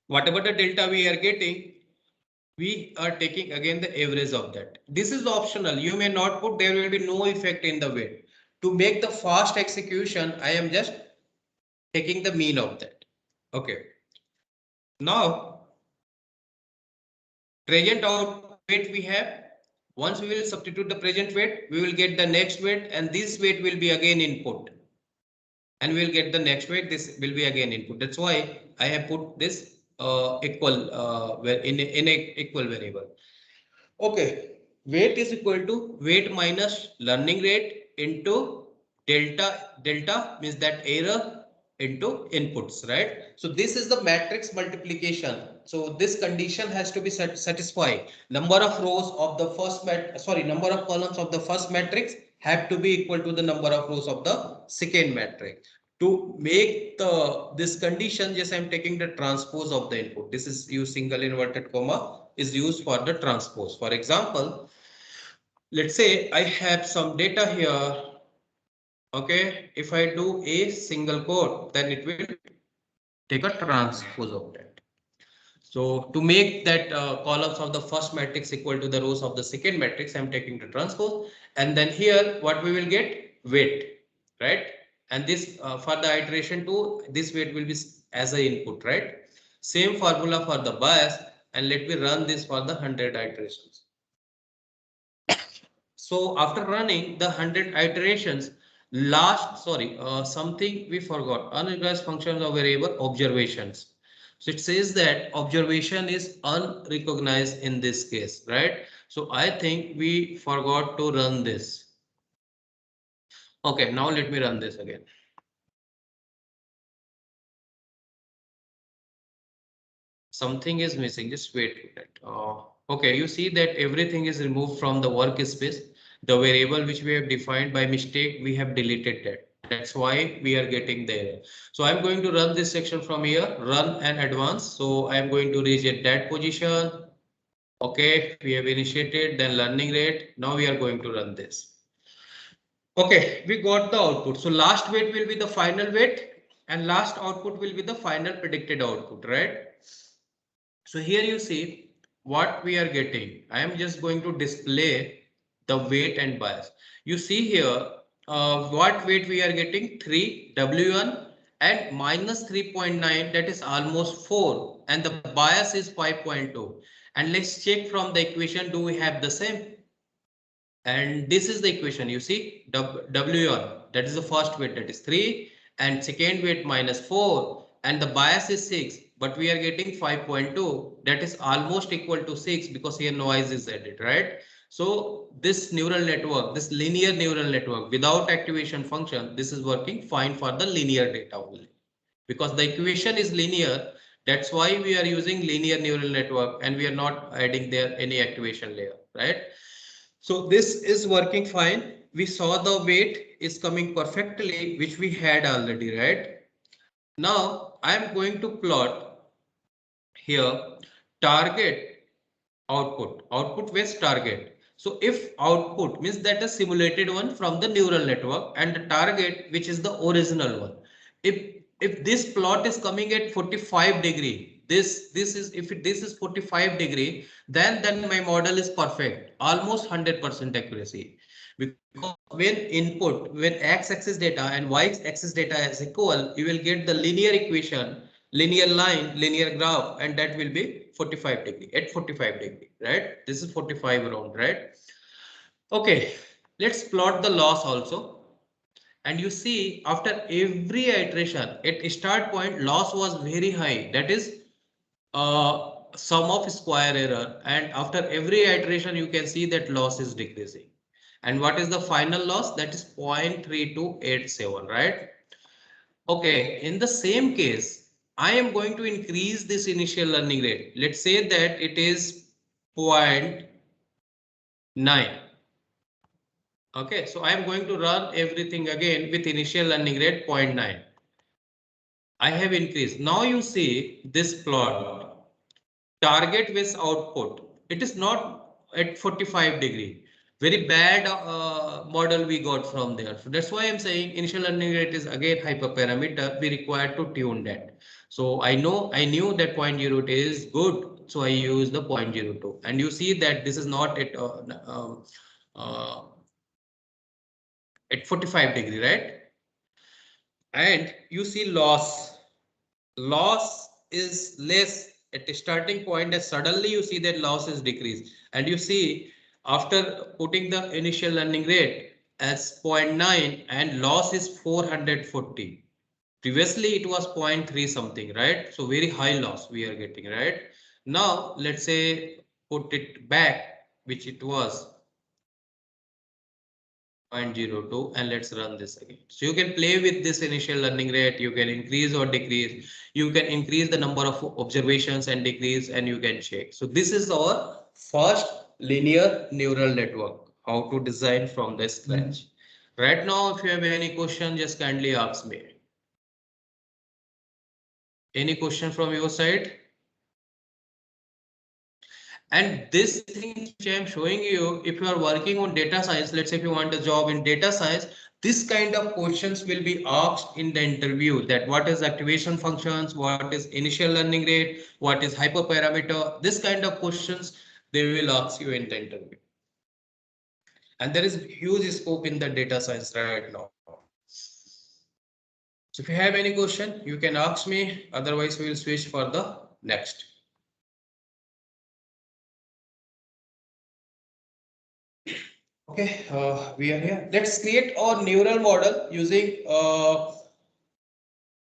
whatever the delta we are getting, we are taking again the average of that. This is optional. You may not put, there will be no effect in the weight. To make the fast execution, I am just taking the mean of that. Okay. Now, present out weight we have. Once we will substitute the present weight, we will get the next weight, and this weight will be again input. And we will get the next weight, this will be again input. That's why I have put this equal in a equal variable. Okay, weight is equal to weight minus learning rate into delta. Delta means that error into inputs, right? So this is the matrix multiplication. So this condition has to be satisfied. Number of rows of the first number of columns of the first matrix have to be equal to the number of rows of the second matrix. To make this condition, yes, I am taking the transpose of the input. This is use single inverted comma is used for the transpose. For example, let's say I have some data here. Okay, if I do a single quote, then it will take a transpose of that. So to make that columns of the first matrix equal to the rows of the second matrix, I'm taking the transpose, and then here what we will get weight, right? And this for the iteration 2, this weight will be as a input, right? Same formula for the bias, and let me run this for the 100 iterations. So after running the 100 iterations, something we forgot, unrecognized functions of variable observations. So it says that observation is unrecognized in this case, right? So I think we forgot to run this. Okay, now let me run this again. Something is missing, just wait a minute. Okay, you see that everything is removed from the workspace. The variable which we have defined by mistake, we have deleted that. That's why we are getting the error. So I'm going to run this section from here, run and advance. So I'm going to reset that position. Okay, we have initiated, then learning rate. Now we are going to run this. Okay, we got the output. So last weight will be the final weight and last output will be the final predicted output, right? So here you see what we are getting. I am just going to display the weight and bias. You see here what weight we are getting, 3 W1 and minus 3.9, that is almost 4, and the bias is 5.2. And let's check from the equation, do we have the same? And this is the equation, you see W1, that is the first weight, that is 3, and second weight minus 4, and the bias is 6, but we are getting 5.2, that is almost equal to 6 because here noise is added, right? So this neural network, this linear neural network without activation function, this is working fine for the linear data only. Because the equation is linear, that's why we are using linear neural network and we are not adding there any activation layer, right? So this is working fine. We saw the weight is coming perfectly, which we had already, right? Now I am going to plot here target output with target. So if output means that a simulated one from the neural network and the target, which is the original one. If this plot is coming at 45 degree, this is if this is 45 degree, then my model is perfect, almost 100% accuracy. Because when x-axis data and y-axis data is equal, you will get the linear equation, linear line, linear graph, and that will be 45 degree at 45 degree, right? This is 45 around, right? Okay, let's plot the loss also. And you see after every iteration at start point loss was very high, that is sum of square error, and after every iteration you can see that loss is decreasing. And what is the final loss? That is 0.3287, right? Okay, in the same case, I am going to increase this initial learning rate. Let's say that it is 0.9. Okay, so I am going to run everything again with initial learning rate 0.9. I have increased. Now you see this plot, target with output. It is not at 45-degree. Very bad model we got from there. So that's why I'm saying initial learning rate is again hyperparameter. We require to tune that. So I knew that 0.02 is good. So I use the 0.02. And you see that this is not uh, at 45-degree, right? And you see loss is less at the starting point, and suddenly you see that loss is decreased. And you see after putting the initial learning rate as 0.9 and loss is 440. Previously it was 0.3 something, right? So very high loss we are getting, right? Now let's say put it back, which it was 0.02, and let's run this again. So you can play with this initial learning rate, you can increase or decrease, you can increase the number of observations and decrease, and you can check. So this is our first linear neural network, how to design from the scratch. Right now, if you have any question, just kindly ask me. Any question from your side? And this thing which I am showing you, if you are working on data science, let's say if you want a job in data science, this kind of questions will be asked in the interview, that what is activation functions, what is initial learning rate, what is hyperparameter, this kind of questions they will ask you in the interview. And there is huge scope in the data science right now. So if you have any question, you can ask me, otherwise we will switch for the next. Okay, we are here. Let's create our neural model using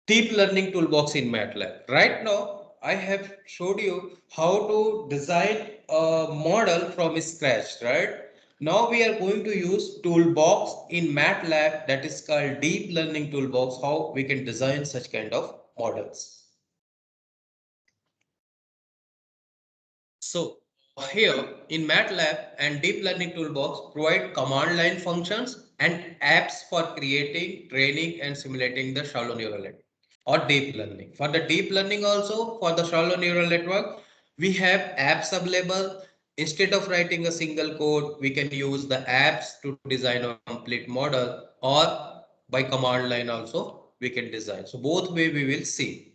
deep learning toolbox in MATLAB. Right now, I have showed you how to design a model from scratch, right? Now we are going to use toolbox in MATLAB, that is called deep learning toolbox, how we can design such kind of models. So here in MATLAB and Deep Learning Toolbox provide command line functions and apps for creating, training and simulating the shallow neural network or deep learning. For the deep learning also, for the shallow neural network, we have apps available. Instead of writing a single code, we can use the apps to design a complete model, or by command line also we can design. So both way we will see.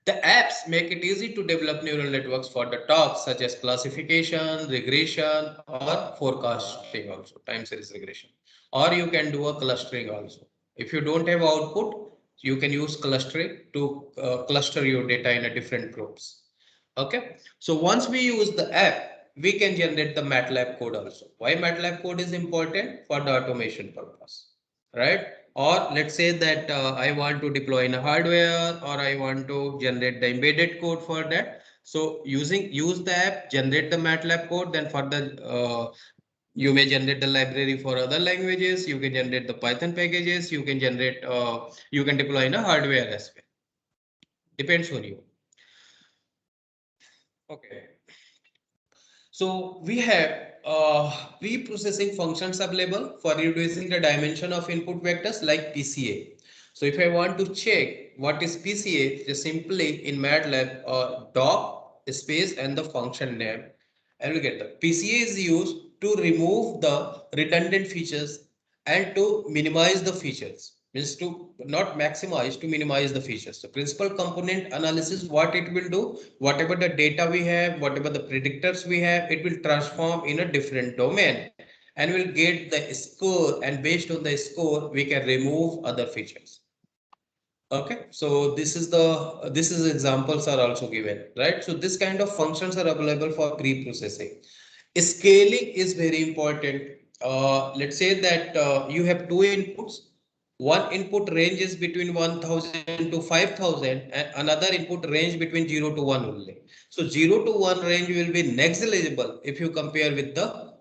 The apps make it easy to develop neural networks for the tasks such as classification, regression, or forecasting also, time series regression. Or you can do a clustering also. If you don't have output, you can use clustering to cluster your data in a different groups. Okay, so once we use the app, we can generate the MATLAB code also. Why MATLAB code is important? For the automation purpose, right? Or let's say that I want to deploy in a hardware, or I want to generate the embedded code for that. So use the app, generate the MATLAB code, then for the you may generate the library for other languages, you can generate the Python packages, you can generate you can deploy in a hardware as well. Depends on you. Okay. So we have pre-processing functions available for reducing the dimension of input vectors like PCA. So if I want to check what is PCA, just simply in MATLAB doc space and the function name, I will get the PCA is used to remove the redundant features and to minimize the features, means to not maximize, to minimize the features. So principal component analysis, what it will do, whatever the data we have, whatever the predictors we have, it will transform in a different domain and will get the score, and based on the score we can remove other features. Okay, so this is examples are also given, right? So this kind of functions are available for pre-processing. Scaling is very important. Let's say that you have two inputs. one input range is between 1000 to 5000 and another input range between 0 to 1 only. So 0 to 1 range will be negligible if you compare with the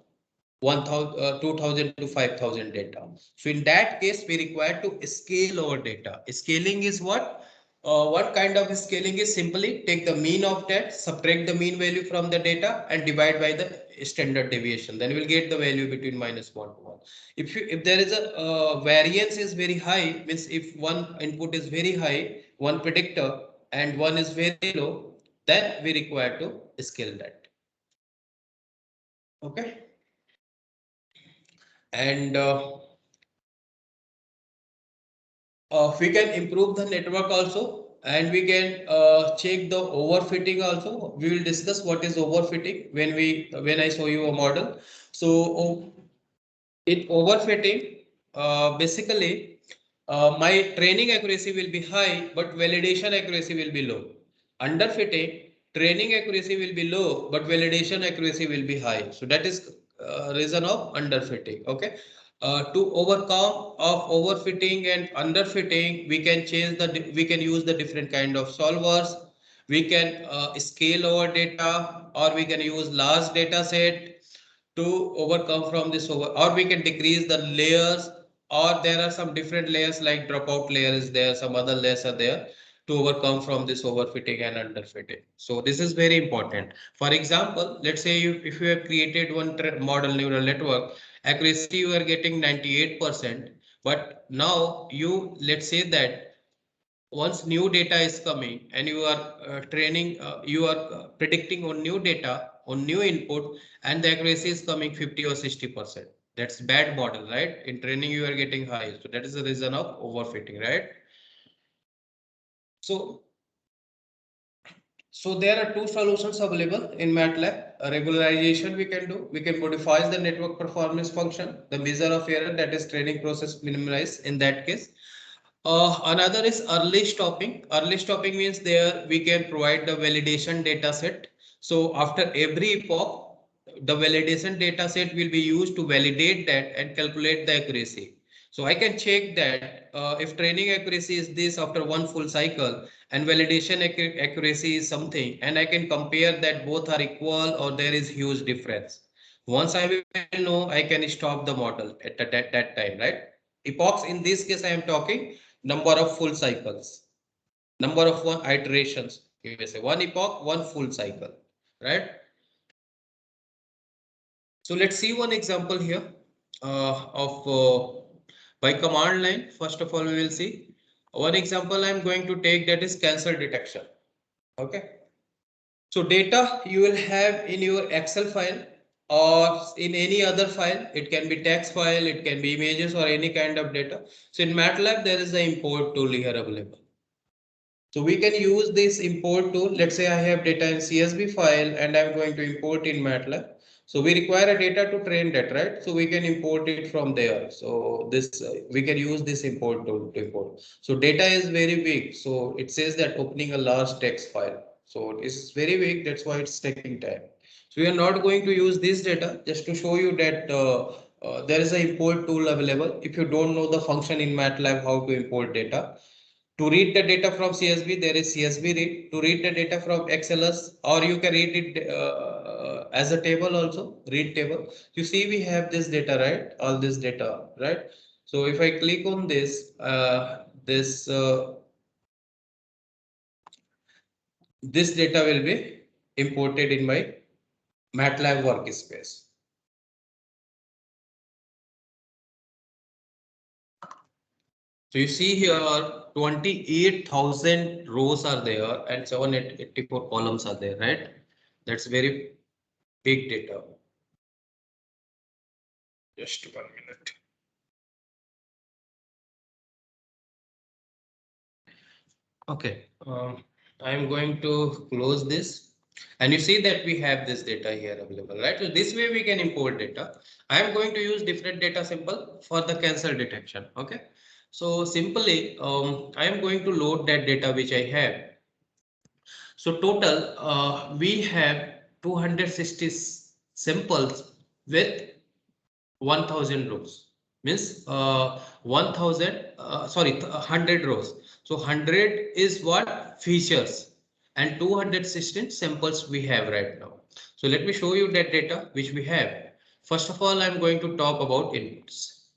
2000 to 5000 data. So in that case, we require to scale our data. Scaling is what? What kind of scaling is simply take the mean of that, subtract the mean value from the data and divide by the standard deviation. Then we'll get the value between -1 to 1. If there is a variance is very high, means if one input is very high, one predictor and one is very low, then we require to scale that. Okay. And we can improve the network also, and we can check the overfitting also. We will discuss what is overfitting when I show you a model. So in overfitting, basically my training accuracy will be high, but validation accuracy will be low. Underfitting, training accuracy will be low, but validation accuracy will be high. So that is reason of underfitting. Okay. To overcome of overfitting and underfitting, we can use the different kind of solvers. We can scale our data, or we can use large data set to overcome from this over, or we can decrease the layers, or there are some different layers like dropout layer is there, some other layers are there to overcome from this overfitting and underfitting. So this is very important. For example, let's say if you have created one model neural network, accuracy you are getting 98%, but now let's say that once new data is coming and you are you are predicting on new data, on new input, and the accuracy is coming 50 or 60%. That's bad model, right? In training, you are getting high. So that is the reason of overfitting, right? So, so there are two solutions available in MATLAB. A regularization we can do. We can modify the network performance function, the measure of error, that is training process minimized in that case. Another is early stopping. Early stopping means there we can provide the validation data set. So after every epoch, the validation data set will be used to validate that and calculate the accuracy. So I can check that if training accuracy is this after one full cycle and validation accuracy is something, and I can compare that both are equal or there is huge difference. Once I will know, I can stop the model at that time, right? Epochs in this case I am talking number of full cycles, number of one iterations. You may say one epoch, one full cycle, right? So let's see one example here of by command line. First of all, we will see one example I'm going to take, that is cancer detection. Okay. So data you will have in your Excel file or in any other file. It can be text file, it can be images or any kind of data. So in MATLAB, there is the import tool here available. So we can use this import tool. Let's say I have data in CSV file and I'm going to import in MATLAB. So we require a data to train that, right? So we can import it from there. So this we can use this import tool to import. So data is very big. So it says that opening a large text file. So it's very big. That's why it's taking time. So we are not going to use this data, just to show you that there is an import tool available. If you don't know the function in MATLAB how to import data, to read the data from CSV, there is CSV read. To read the data from XLS, or you can read it as a table also, read table. You see we have this data, right? All this data, right? So if I click on this, this data will be imported in my MATLAB workspace. So you see here 28,000 rows are there and 784 columns are there, right? That's very big data. Just 1 minute. Okay, I am going to close this, and you see that we have this data here available, right? So this way we can import data. I am going to use different data symbol for the cancer detection. Okay, so simply I am going to load that data which I have. So total we have 260 samples with 1000 rows. means 1000 sorry 100 rows. So 100 is what features and 216 samples we have right now. So let me show you that data which we have. First of all, I'm going to talk about inputs.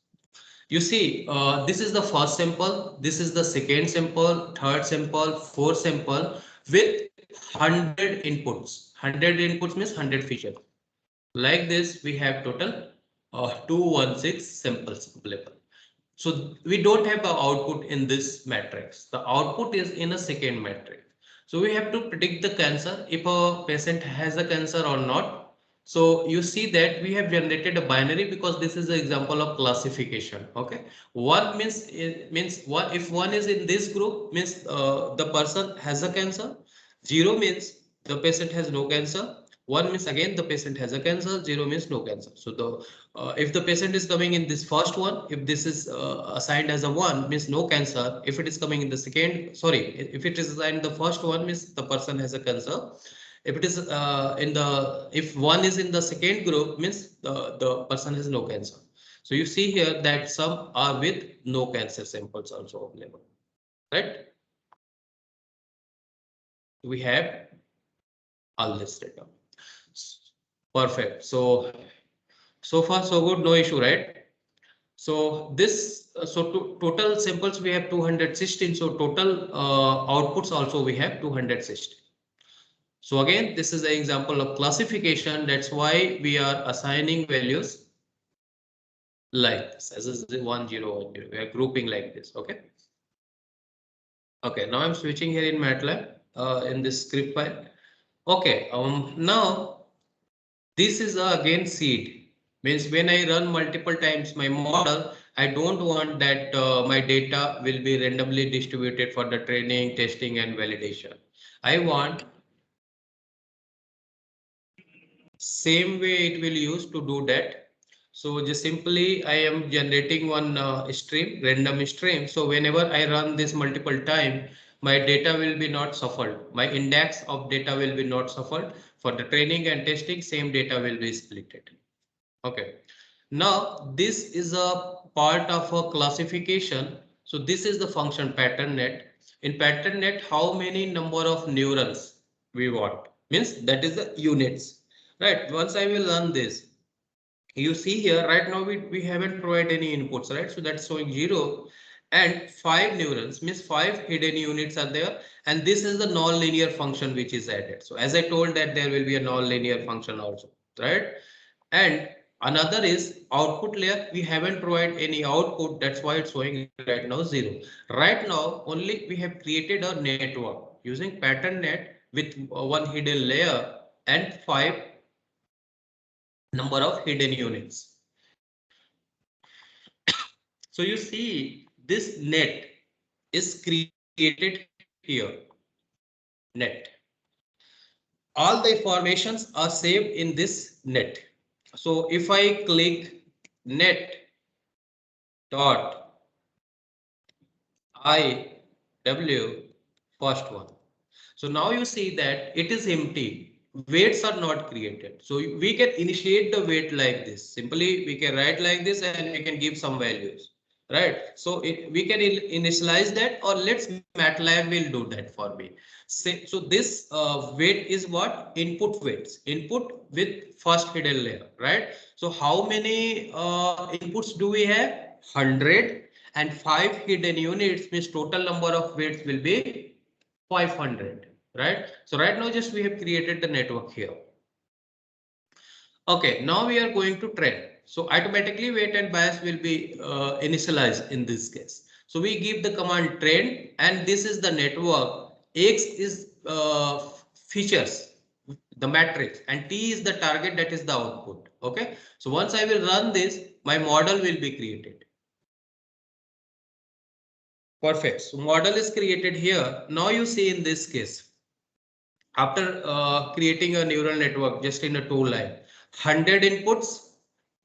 You see, this is the first sample, this is the second sample, third sample, fourth sample with 100 inputs. 100 inputs means 100 features. Like this, we have total 216 samples available. So we don't have the output in this matrix. The output is in a second matrix. So we have to predict the cancer, if a patient has a cancer or not. So you see that we have generated a binary because this is an example of classification. Okay, one means what if one is in this group means the person has a cancer. Zero means the patient has no cancer. One means again the patient has a cancer. Zero means no cancer. So the if the patient is coming in this first one, if this is assigned as a one, means no cancer. If it is coming in the second, sorry, if it is assigned the first one, means the person has a cancer. If it is if one is in the second group, means the person has no cancer. So you see here that some are with no cancer samples also available, right? We have all this data. Perfect. So far so good, no issue, right? So this, total samples we have 216. So total outputs also we have 216. So again, this is an example of classification. That's why we are assigning values like this as a 1 0 1 0. We are grouping like this. Okay. Okay. Now I'm switching here in MATLAB in this script file. Okay. Now this is again seed. Means when I run multiple times my model, I don't want that my data will be randomly distributed for the training, testing, and validation. I want same way it will use to do that. So just simply I am generating one stream, random stream. So whenever I run this multiple time, my data will be not shuffled. My index of data will be not shuffled. For the training and testing, same data will be splitted. Okay. Now this is a part of a classification. So this is the function pattern net. In pattern net, how many number of neurons we want? Means that is the units, right? Once I will run this, you see here right now we haven't provided any inputs, right? So that's showing 0 and 5 neurons means 5 hidden units are there. And this is the non-linear function which is added. So as I told that there will be a non-linear function also, right? And another is output layer. We haven't provided any output. That's why it's showing right now 0. Right now, only we have created a network using pattern net with one hidden layer and 5 number of hidden units. So you see this net is created here. Net. All the informations are saved in this net. So if I click net dot IW first one. So now you see that it is empty. Weights are not created. So we can initiate the weight like this. Simply we can write like this and we can give some values. Right. So we can initialize that, or let's MATLAB will do that for me. So this weight is what? Input weights. Input with first hidden layer. Right. So how many inputs do we have? 100 and 5 hidden units means total number of weights will be 500, right? So right now just we have created the network here. Okay, now we are going to train. So automatically weight and bias will be initialized in this case. So we give the command train, and this is the network. X is features, the matrix, and T is the target, that is the output. Okay, so once I will run this, my model will be created. Perfect. So model is created here. Now you see in this case, after creating a neural network just in a two line, 100 inputs,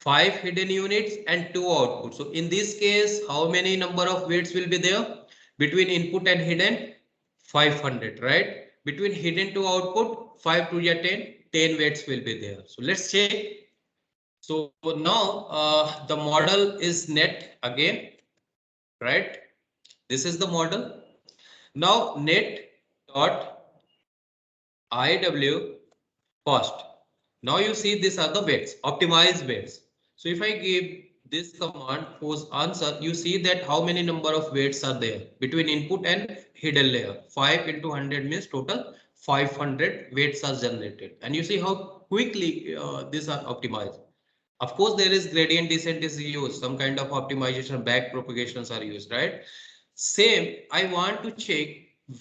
5 hidden units and 2 outputs. So in this case, how many number of weights will be there? Between input and hidden, 500, right? Between hidden to output, 5 to 10, 10 weights will be there. So let's check. So now the model is net again, right? This is the model. Now net dot IW cost. Now you see these are the weights, optimized weights. So if I give this command force answer, you see that how many number of weights are there between input and hidden layer. 5 into 100 means total 500 weights are generated. And you see how quickly these are optimized. Of course, there is gradient descent is used, some kind of optimization, back propagations are used, right? Same, I want to check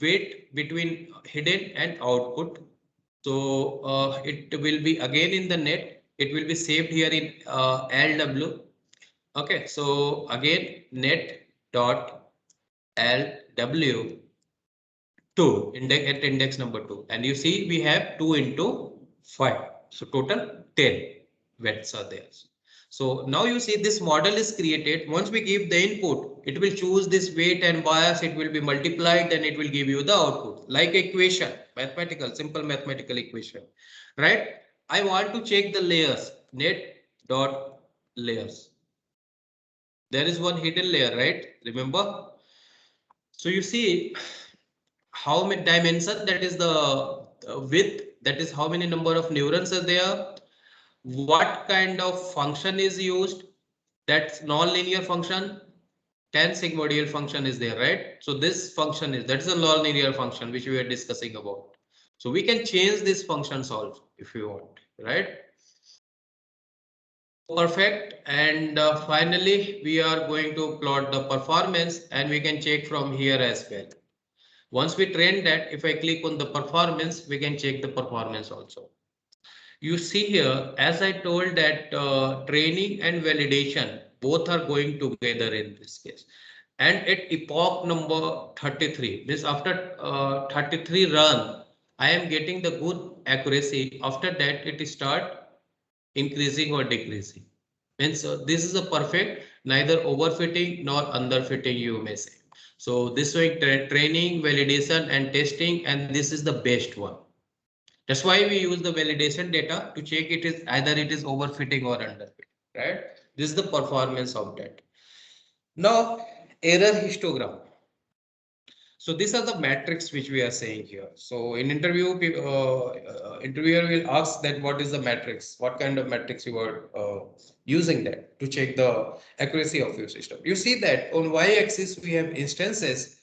weight between hidden and output. So it will be again in the net. It will be saved here in LW. Okay, so again net dot LW 2 index at index number 2, and you see we have 2 into 5, so total 10 weights are there. So now you see this model is created. Once we give the input, it will choose this weight and bias, it will be multiplied and it will give you the output like equation, mathematical, simple mathematical equation, right? I want to check the layers, net dot layers. There is one hidden layer, right? Remember? So you see how many dimension, that is the width, that is how many number of neurons are there, what kind of function is used, that's non-linear function, tan sigmoidal function is there, right? So this function is, that is a non-linear function which we are discussing about. So we can change this functions also if you want, right? Perfect. And finally we are going to plot the performance and we can check from here as well. Once we train that, if I click on the performance, we can check the performance also. You see here, as I told that training and validation, both are going together in this case. And at epoch number 33, this after 33 run, I am getting the good accuracy. After that, it start increasing or decreasing. Means this is a perfect, neither overfitting nor underfitting, you may say. So this way training, validation and testing, and this is the best one. That's why we use the validation data to check it is either it is overfitting or underfitting, right? This is the performance of that. Now, error histogram. So these are the metrics which we are saying here. So in interview, interviewer will ask that what is the metrics, what kind of metrics you are using that to check the accuracy of your system. You see that on y-axis we have instances,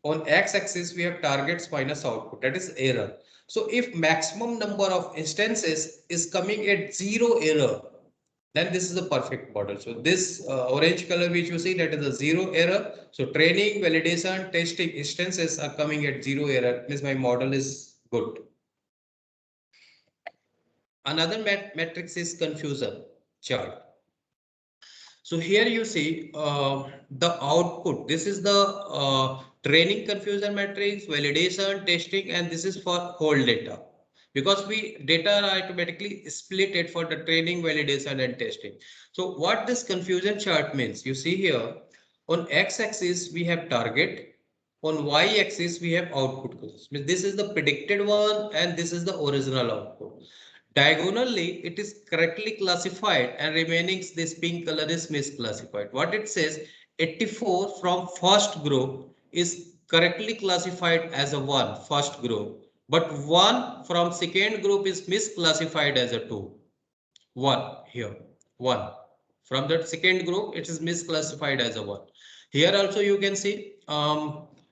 on x-axis we have targets minus output, that is error. So if maximum number of instances is coming at zero error, then this is a perfect model. So this orange color which you see, that is a zero error. So training, validation, testing instances are coming at zero error, means my model is good. Another matrix is confusion chart. So here you see the output. This is the training confusion matrix, validation, testing, and this is for whole data. Because we data are automatically split it for the training, validation, and testing. So what this confusion chart means, you see here on x-axis we have target, on y-axis we have output. This is the predicted one and this is the original output. Diagonally, it is correctly classified and remaining this pink color is misclassified. What it says, 84 from first group is correctly classified as a 1, first group. But 1 from second group is misclassified as a 2. 1 here, 1. From that second group, it is misclassified as a 1. Here also you can see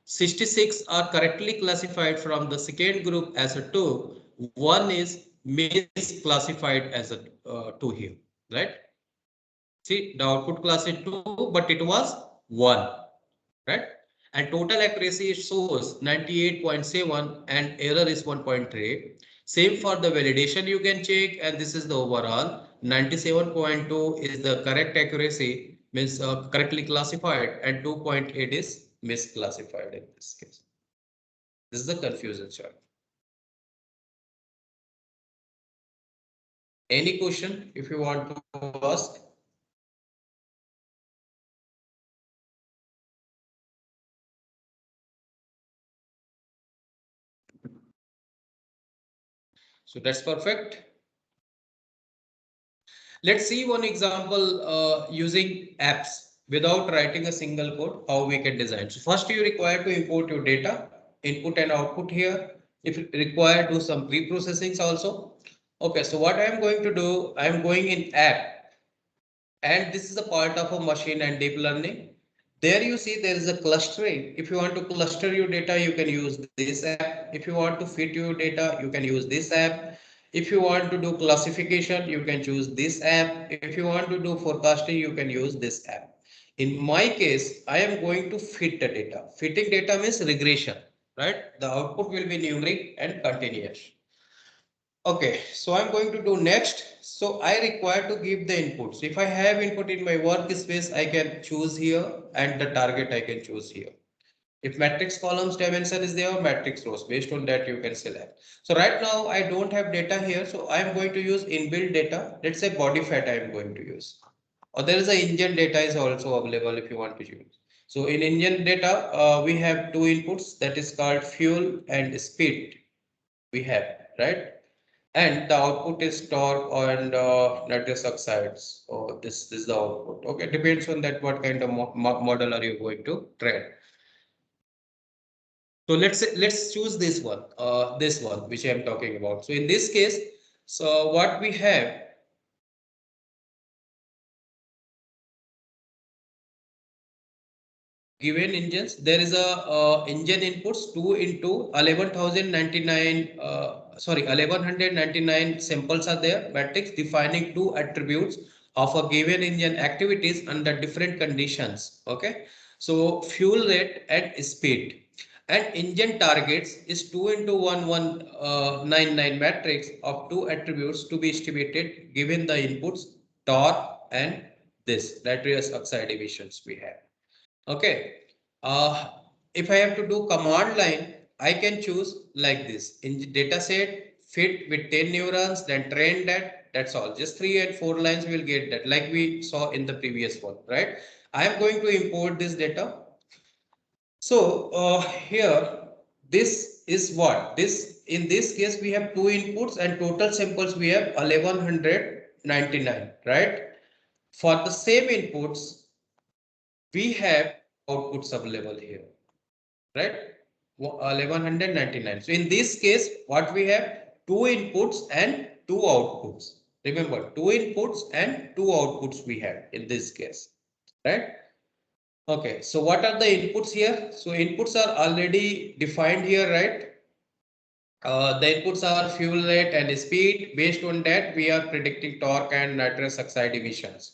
66 are correctly classified from the second group as a 2. 1 is misclassified as a 2 here, right? See, the output class is 2, but it was 1, right? And total accuracy shows 98.7 and error is 1.3. Same for the validation you can check, and this is the overall 97.2 is the correct accuracy, means correctly classified, and 2.8 is misclassified in this case. This is the confusion chart. Any question if you want to ask? So that's perfect. Let's see one example using apps without writing a single code, how we can design. So first you require to import your data, input and output here. If required, do some pre-processings also. Okay, so what I am going to do, I am going in app, and this is a part of a machine and deep learning. There you see there is a clustering. If you want to cluster your data, you can use this app. If you want to fit your data, you can use this app. If you want to do classification, you can choose this app. If you want to do forecasting, you can use this app. In my case, I am going to fit the data. Fitting data means regression, right? The output will be numeric and continuous. Okay, so I'm going to do next. So I require to give the inputs. If I have input in my workspace, I can choose here, and the target I can choose here. If matrix columns dimension is there, matrix rows, based on that you can select. So right now I don't have data here, so I'm going to use inbuilt data. Let's say body fat I am going to use. Or there is a engine data is also available if you want to use. So in engine data, we have two inputs, that is called fuel and speed. We have, right? And the output is torque and nitrous oxides. So this is the output. Okay, depends on that what kind of model are you going to train. So let's choose this one which I am talking about. So in this case, so what we have, given engines, there is a engine inputs 2 into 11,099 sorry 1199 samples are there, matrix defining two attributes of a given engine activities under different conditions. Okay, so fuel rate and speed, and engine targets is 2 into 1199 matrix of two attributes to be estimated given the inputs torque and this nitrous oxide emissions we have. Okay. Uh, if I have to do command line, I can choose like this. In data set, fit with 10 neurons, then train that. That's all. Just 3 and 4 lines will get that, like we saw in the previous one, right? I am going to import this data. So here, this is what? This in this case, we have two inputs and total samples we have 1199, right? For the same inputs, we have outputs available here, right? 1199. So in this case, what we have, two inputs and two outputs. Remember, two inputs and two outputs we have in this case, right? Okay, so what are the inputs here? So inputs are already defined here, right? The inputs are fuel rate and speed. Based on that, we are predicting torque and nitrous oxide emissions.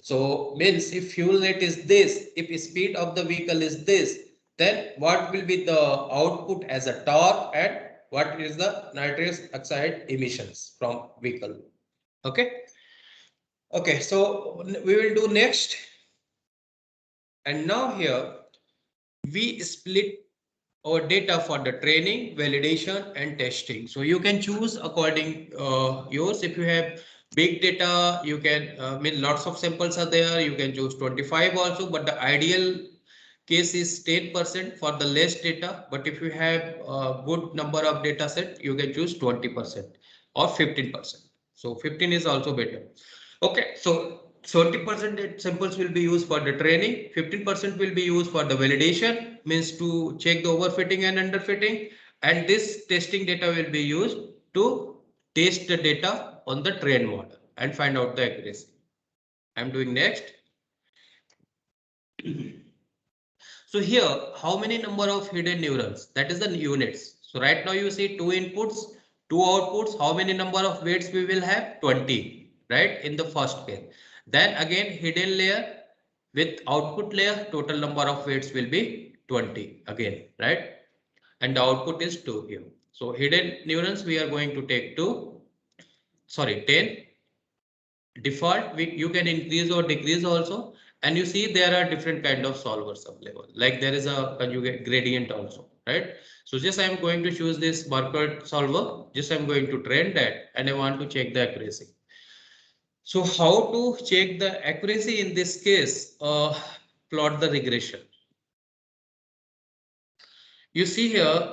So means if fuel rate is this, if speed of the vehicle is this, then what will be the output as a torque and what is the nitrous oxide emissions from vehicle. Okay. Okay. So we will do next. And now here we split our data for the training, validation and testing. So you can choose according yours. If you have big data, you can mean lots of samples are there. You can choose 25 also, but the ideal case is 10% for the less data. But if you have a good number of data set, you can choose 20% or 15%. So 15 is also better. Okay, so 70% samples will be used for the training, 15% will be used for the validation, means to check the overfitting and underfitting, and this testing data will be used to test the data on the train model and find out the accuracy. I'm doing next. So here, how many number of hidden neurons? That is the units. So right now you see two inputs, two outputs. How many number of weights we will have? 20, right? In the first case. Then again, hidden layer with output layer, total number of weights will be 20 again, right? And the output is 2 here. So hidden neurons, we are going to take 2, sorry, 10. Default, you can increase or decrease also, and you see there are different kind of solvers available, like there is a conjugate gradient also, right? So just I'm going to choose this Merkert solver, just I'm going to train that, and I want to check the accuracy. So how to check the accuracy in this case? Plot the regression. You see here,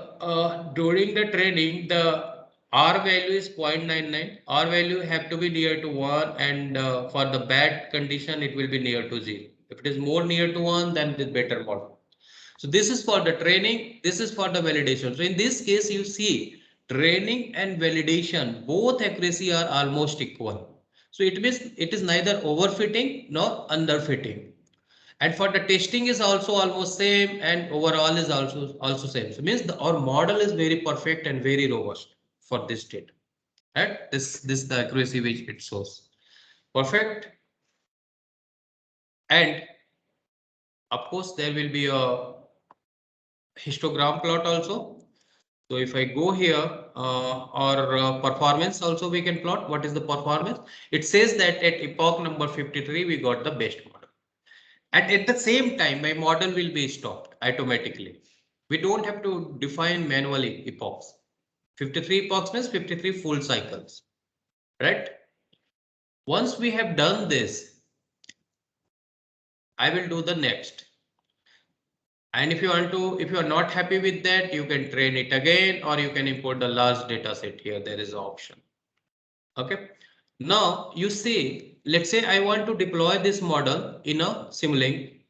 during the training, the R value is 0.99. R value have to be near to 1, and for the bad condition, it will be near to 0. If it is more near to 1, then it is better model. So this is for the training, this is for the validation. So in this case, you see training and validation, both accuracy are almost equal. So it means it is neither overfitting nor underfitting. And for the testing is also almost same, and overall is also same. So means our model is very perfect and very robust for this data. Right? This the accuracy which it shows. Perfect. And of course there will be a histogram plot also. So if I go here, or performance also we can plot. What is the performance? It says that at epoch number 53 we got the best model. And at the same time, my model will be stopped automatically. We don't have to define manually epochs. 53 epochs means 53 full cycles, right? Once we have done this, I will do the next. And if you are not happy with that, you can train it again, or you can import the large data set here. There is an option. Okay. Now you see, let's say I want to deploy this model in a Simulink.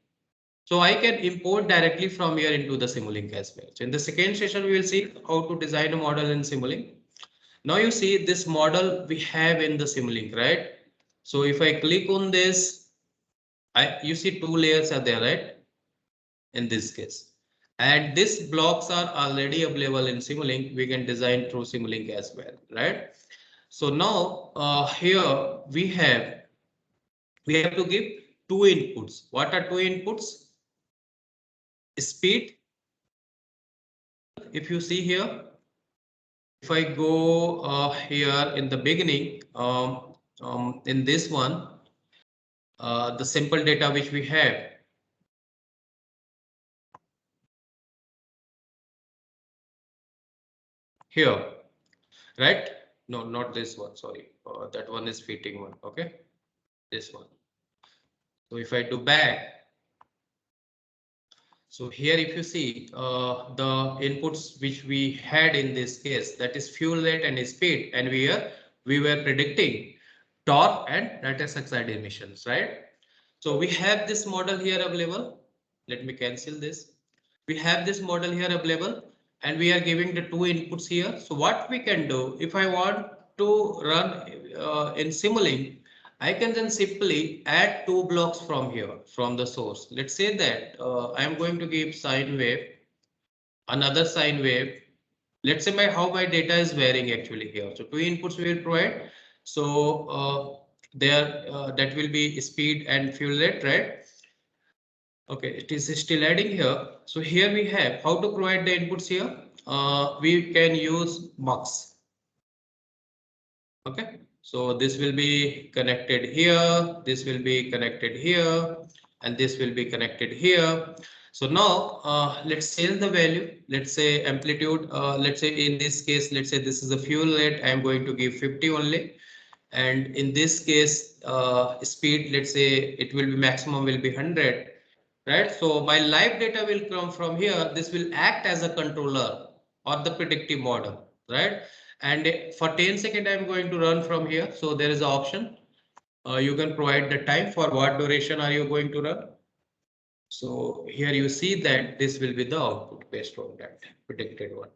So I can import directly from here into the Simulink as well. So in the second session, we will see how to design a model in Simulink. Now you see this model we have in the Simulink, right? So if I click on this, you see two layers are there, right? In this case. And these blocks are already available in Simulink. We can design through Simulink as well, right? So now here we have to give two inputs. What are two inputs? Speed. If you see here, if I go here in the beginning, in this one, the simple data which we have. Here, right? No, not this one, sorry. That one is fitting one, okay? This one. So if I do back, so here if you see the inputs which we had in this case, that is fuel rate and speed, and we were predicting torque and nitrous oxide emissions, right? So we have this model here available. Let me cancel this. We have this model here available, and we are giving the two inputs here. So what we can do, if I want to run in Simulink, I can then simply add two blocks from here, from the source. Let's say that I am going to give sine wave, another sine wave. Let's say how my data is varying actually here. So two inputs we will provide. So there that will be speed and fuel rate, right? Okay, it is still adding here. So here we have how to provide the inputs here. We can use mux. Okay, so this will be connected here, this will be connected here, and this will be connected here. So now let's save the value. Let's say amplitude. Let's say in this case, let's say this is the fuel rate. I am going to give 50 only. And in this case, speed, let's say it will be maximum will be 100. Right, so my live data will come from here. This will act as a controller or the predictive model, right? And for 10 seconds, I'm going to run from here. So there is an option. You can provide the time for what duration are you going to run. So here you see that this will be the output based on that predicted one.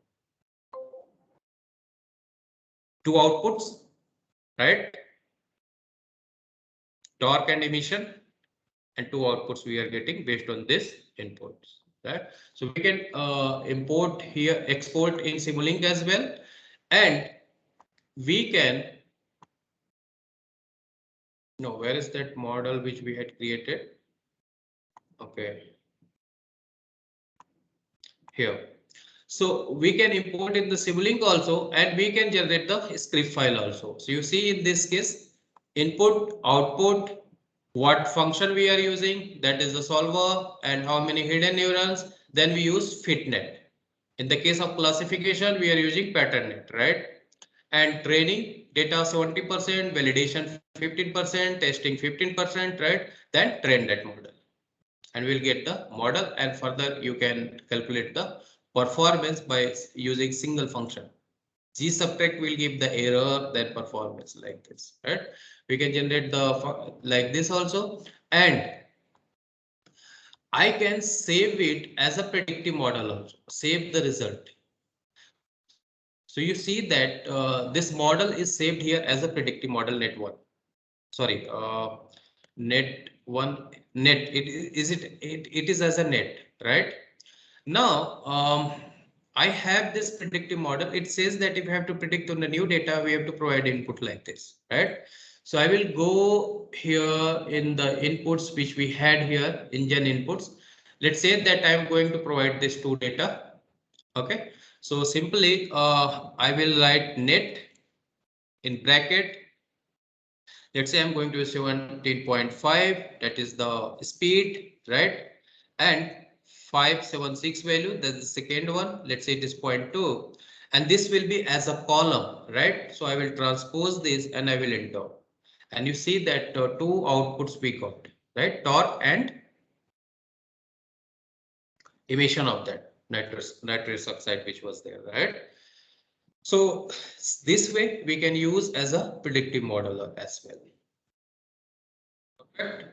Two outputs, right? Torque and emission. And two outputs we are getting based on this inputs, right? So we can import here, export in Simulink as well, and we can where is that model which we had created? Okay, here. So we can import in the Simulink also, and we can generate the script file also. So you see in this case, input, output, what function we are using, that is the solver, and how many hidden neurons. Then we use fitnet. In the case of classification, we are using pattern net, right? And training data 70%, validation 15%, testing 15%, right? Then train that model. And we'll get the model, and further you can calculate the performance by using single function. G subtract will give the error, then performance like this, right? We can generate the like this also, and I can save it as a predictive model also, save the result. So you see that this model is saved here as a predictive model net one. Sorry, net one net. It is as a net, right? Now, I have this predictive model. It says that if you have to predict on the new data, we have to provide input like this, right? So I will go here in the inputs which we had here, engine inputs. Let's say that I am going to provide this two data. Okay. So simply, I will write net in bracket. Let's say I'm going to 17.5, that is the speed, right? And 576 value, that's the second one. Let's say it is 0.2. And this will be as a column, right? So I will transpose this and I will enter. And you see that two outputs we got, right? Torque and emission of that nitrous oxide, which was there, right? So this way we can use as a predictive model as well. Okay.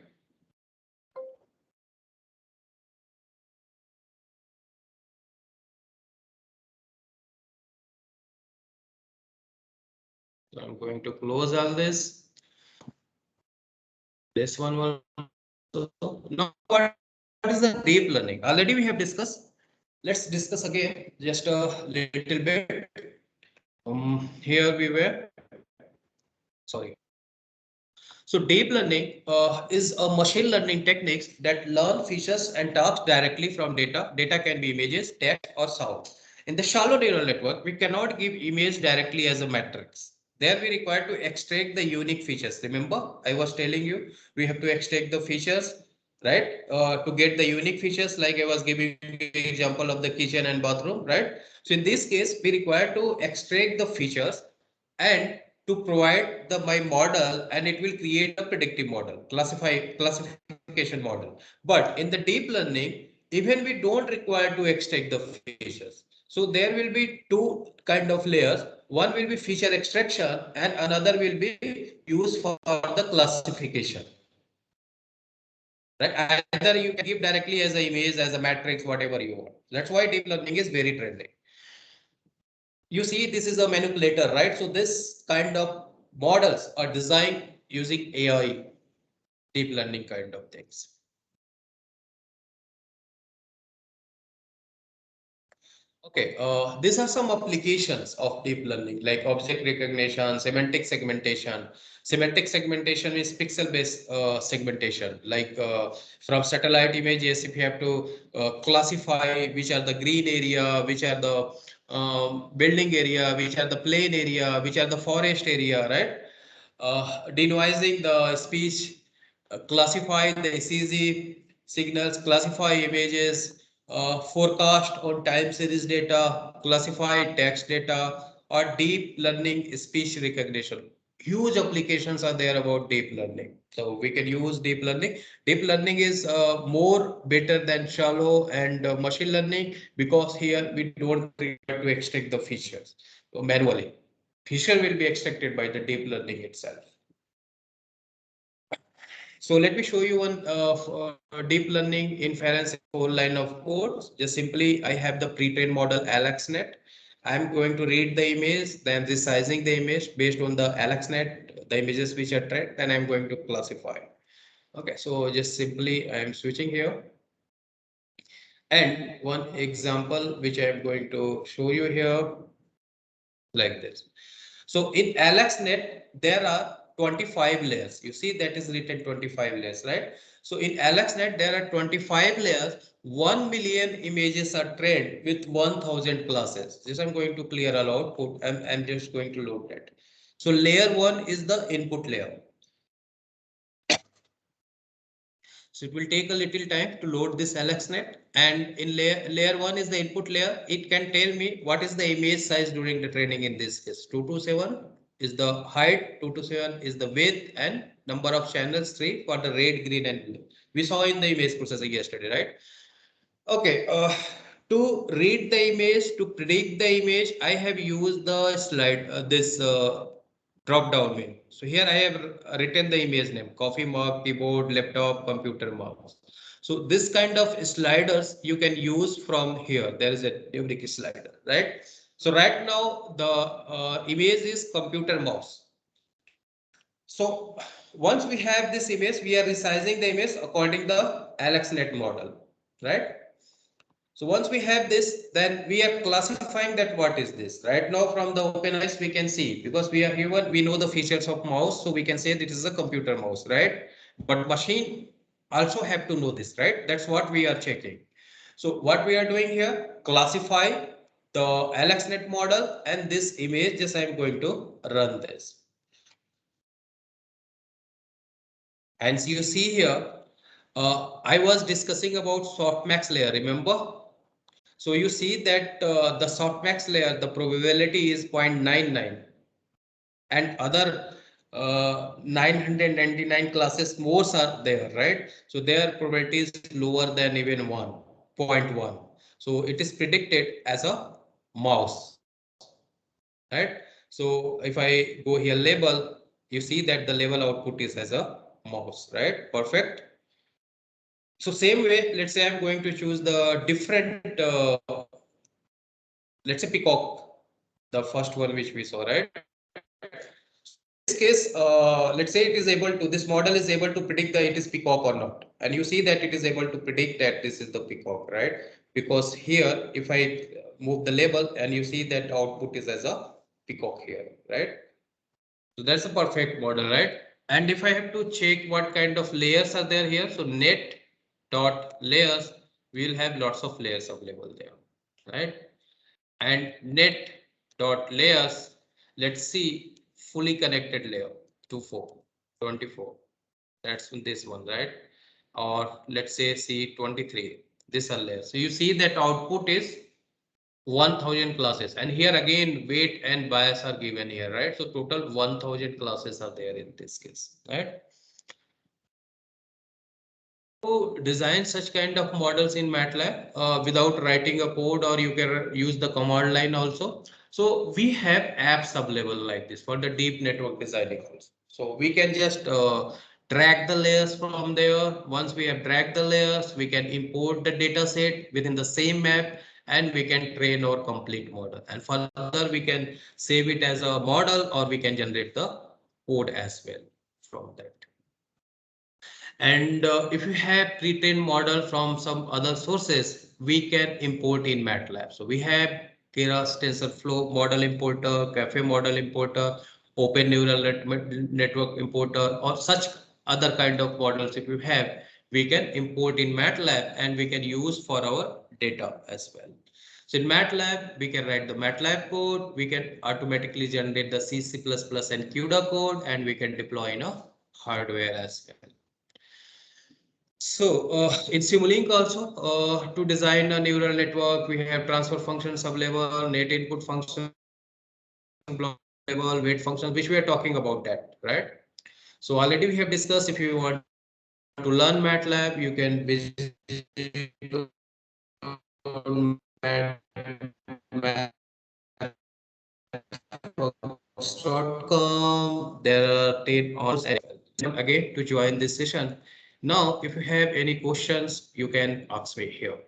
So I'm going to close all this. This one will also. Now, what is the deep learning? Already we have discussed. Let's discuss again just a little bit. Here we were. Sorry. So deep learning is a machine learning techniques that learn features and tasks directly from data. Data can be images, text, or sound. In the shallow neural network, we cannot give image directly as a matrix. There we require to extract the unique features. Remember, I was telling you, we have to extract the features, right? To get the unique features, like I was giving you example of the kitchen and bathroom, right? So in this case, we require to extract the features and to provide the my model, and it will create a predictive model, classification model. But in the deep learning, even we don't require to extract the features. So there will be two kind of layers. One will be feature extraction and another will be used for the classification. Right? Either you can give directly as an image, as a matrix, whatever you want. That's why deep learning is very trendy. You see, this is a manipulator, right? So this kind of models are designed using AI, deep learning kind of things. Okay, these are some applications of deep learning, like object recognition, semantic segmentation. Semantic segmentation is pixel-based segmentation, like from satellite images, if you have to classify which are the green area, which are the building area, which are the plain area, which are the forest area, right? Denoising the speech, classify the ECG signals, classify images, forecast on time series data, classify text data, or deep learning speech recognition. Huge applications are there about deep learning. So we can use deep learning. Deep learning is more better than shallow and machine learning, because here we don't require to extract the features manually. Feature will be extracted by the deep learning itself. So let me show you one deep learning inference whole line of code. Just simply, I have the pre-trained model AlexNet. I'm going to read the image, then resizing the image based on the AlexNet, the images which are trained, then I'm going to classify. Okay, so just simply I'm switching here. And one example which I'm going to show you here like this. So in AlexNet, there are 25 layers. You see that is written 25 layers, right? So in AlexNet, there are 25 layers. 1 million images are trained with 1000 classes. This I'm going to clear all output. I'm just going to load that. So layer 1 is the input layer. So it will take a little time to load this AlexNet, and in layer 1 is the input layer. It can tell me what is the image size during the training. In this case, 227 is the height, 227 is the width, and number of channels 3 for the red, green, and blue. We saw in the image processing yesterday, right? Okay, to read the image, to predict the image, I have used the slide, this drop down menu. So here I have written the image name, coffee mug, keyboard, laptop, computer, mouse. So this kind of sliders you can use from here. There is a numeric slider, right? So right now the image is computer mouse. So once we have this image, we are resizing the image according to the AlexNet model, right? So once we have this, then we are classifying that what is this. Right now from the OpenEye we can see, because we are human, we know the features of mouse, so we can say this is a computer mouse, right? But machine also have to know this, right? That's what we are checking. So what we are doing here, classify the AlexNet model and this image, just I am going to run this. And so you see here, I was discussing about softmax layer, remember? So you see that the softmax layer, the probability is 0.99 and other 999 classes more are there, right? So their probability is lower than even 1.1. So it is predicted as a mouse, right? So if I go here label, you see that the label output is as a mouse, right? Perfect. So same way, let's say I'm going to choose the different, let's say peacock, the first one which we saw, right? In this case, let's say it is able to, this model is able to predict that it is peacock or not. And you see that it is able to predict that this is the peacock, right? Because here, if I move the label and you see that output is as a peacock here, right? So that's a perfect model, right? And if I have to check what kind of layers are there here, so net dot layers, we will have lots of layers available there, right? And net dot layers, let's see fully connected layer 24. That's this one, right? Or let's say C23, this are layers. So you see that output is 1000 classes, and here again weight and bias are given here, right? So total 1000 classes are there in this case, right? To design such kind of models in MATLAB without writing a code, or you can use the command line also. So we have apps available like this for the deep network designing also. So we can just drag the layers from there. Once we have dragged the layers, we can import the data set within the same map, and we can train our complete model. And further, we can save it as a model, or we can generate the code as well from that. And if you have pre-trained model from some other sources, we can import in MATLAB. So we have Keras TensorFlow model importer, Caffe model importer, Open Neural Network importer, or such other kind of models. If you have, we can import in MATLAB and we can use for our data as well. So in MATLAB, we can write the MATLAB code. We can automatically generate the C++ and CUDA code, and we can deploy in a hardware as well. So in Simulink also, to design a neural network, we have transfer function sublevel, net input function, block level, weight functions, which we are talking about that, right? So already we have discussed, if you want to learn MATLAB, you can visit maths.com. There are 10 hours again to join this session. Now, if you have any questions, you can ask me here.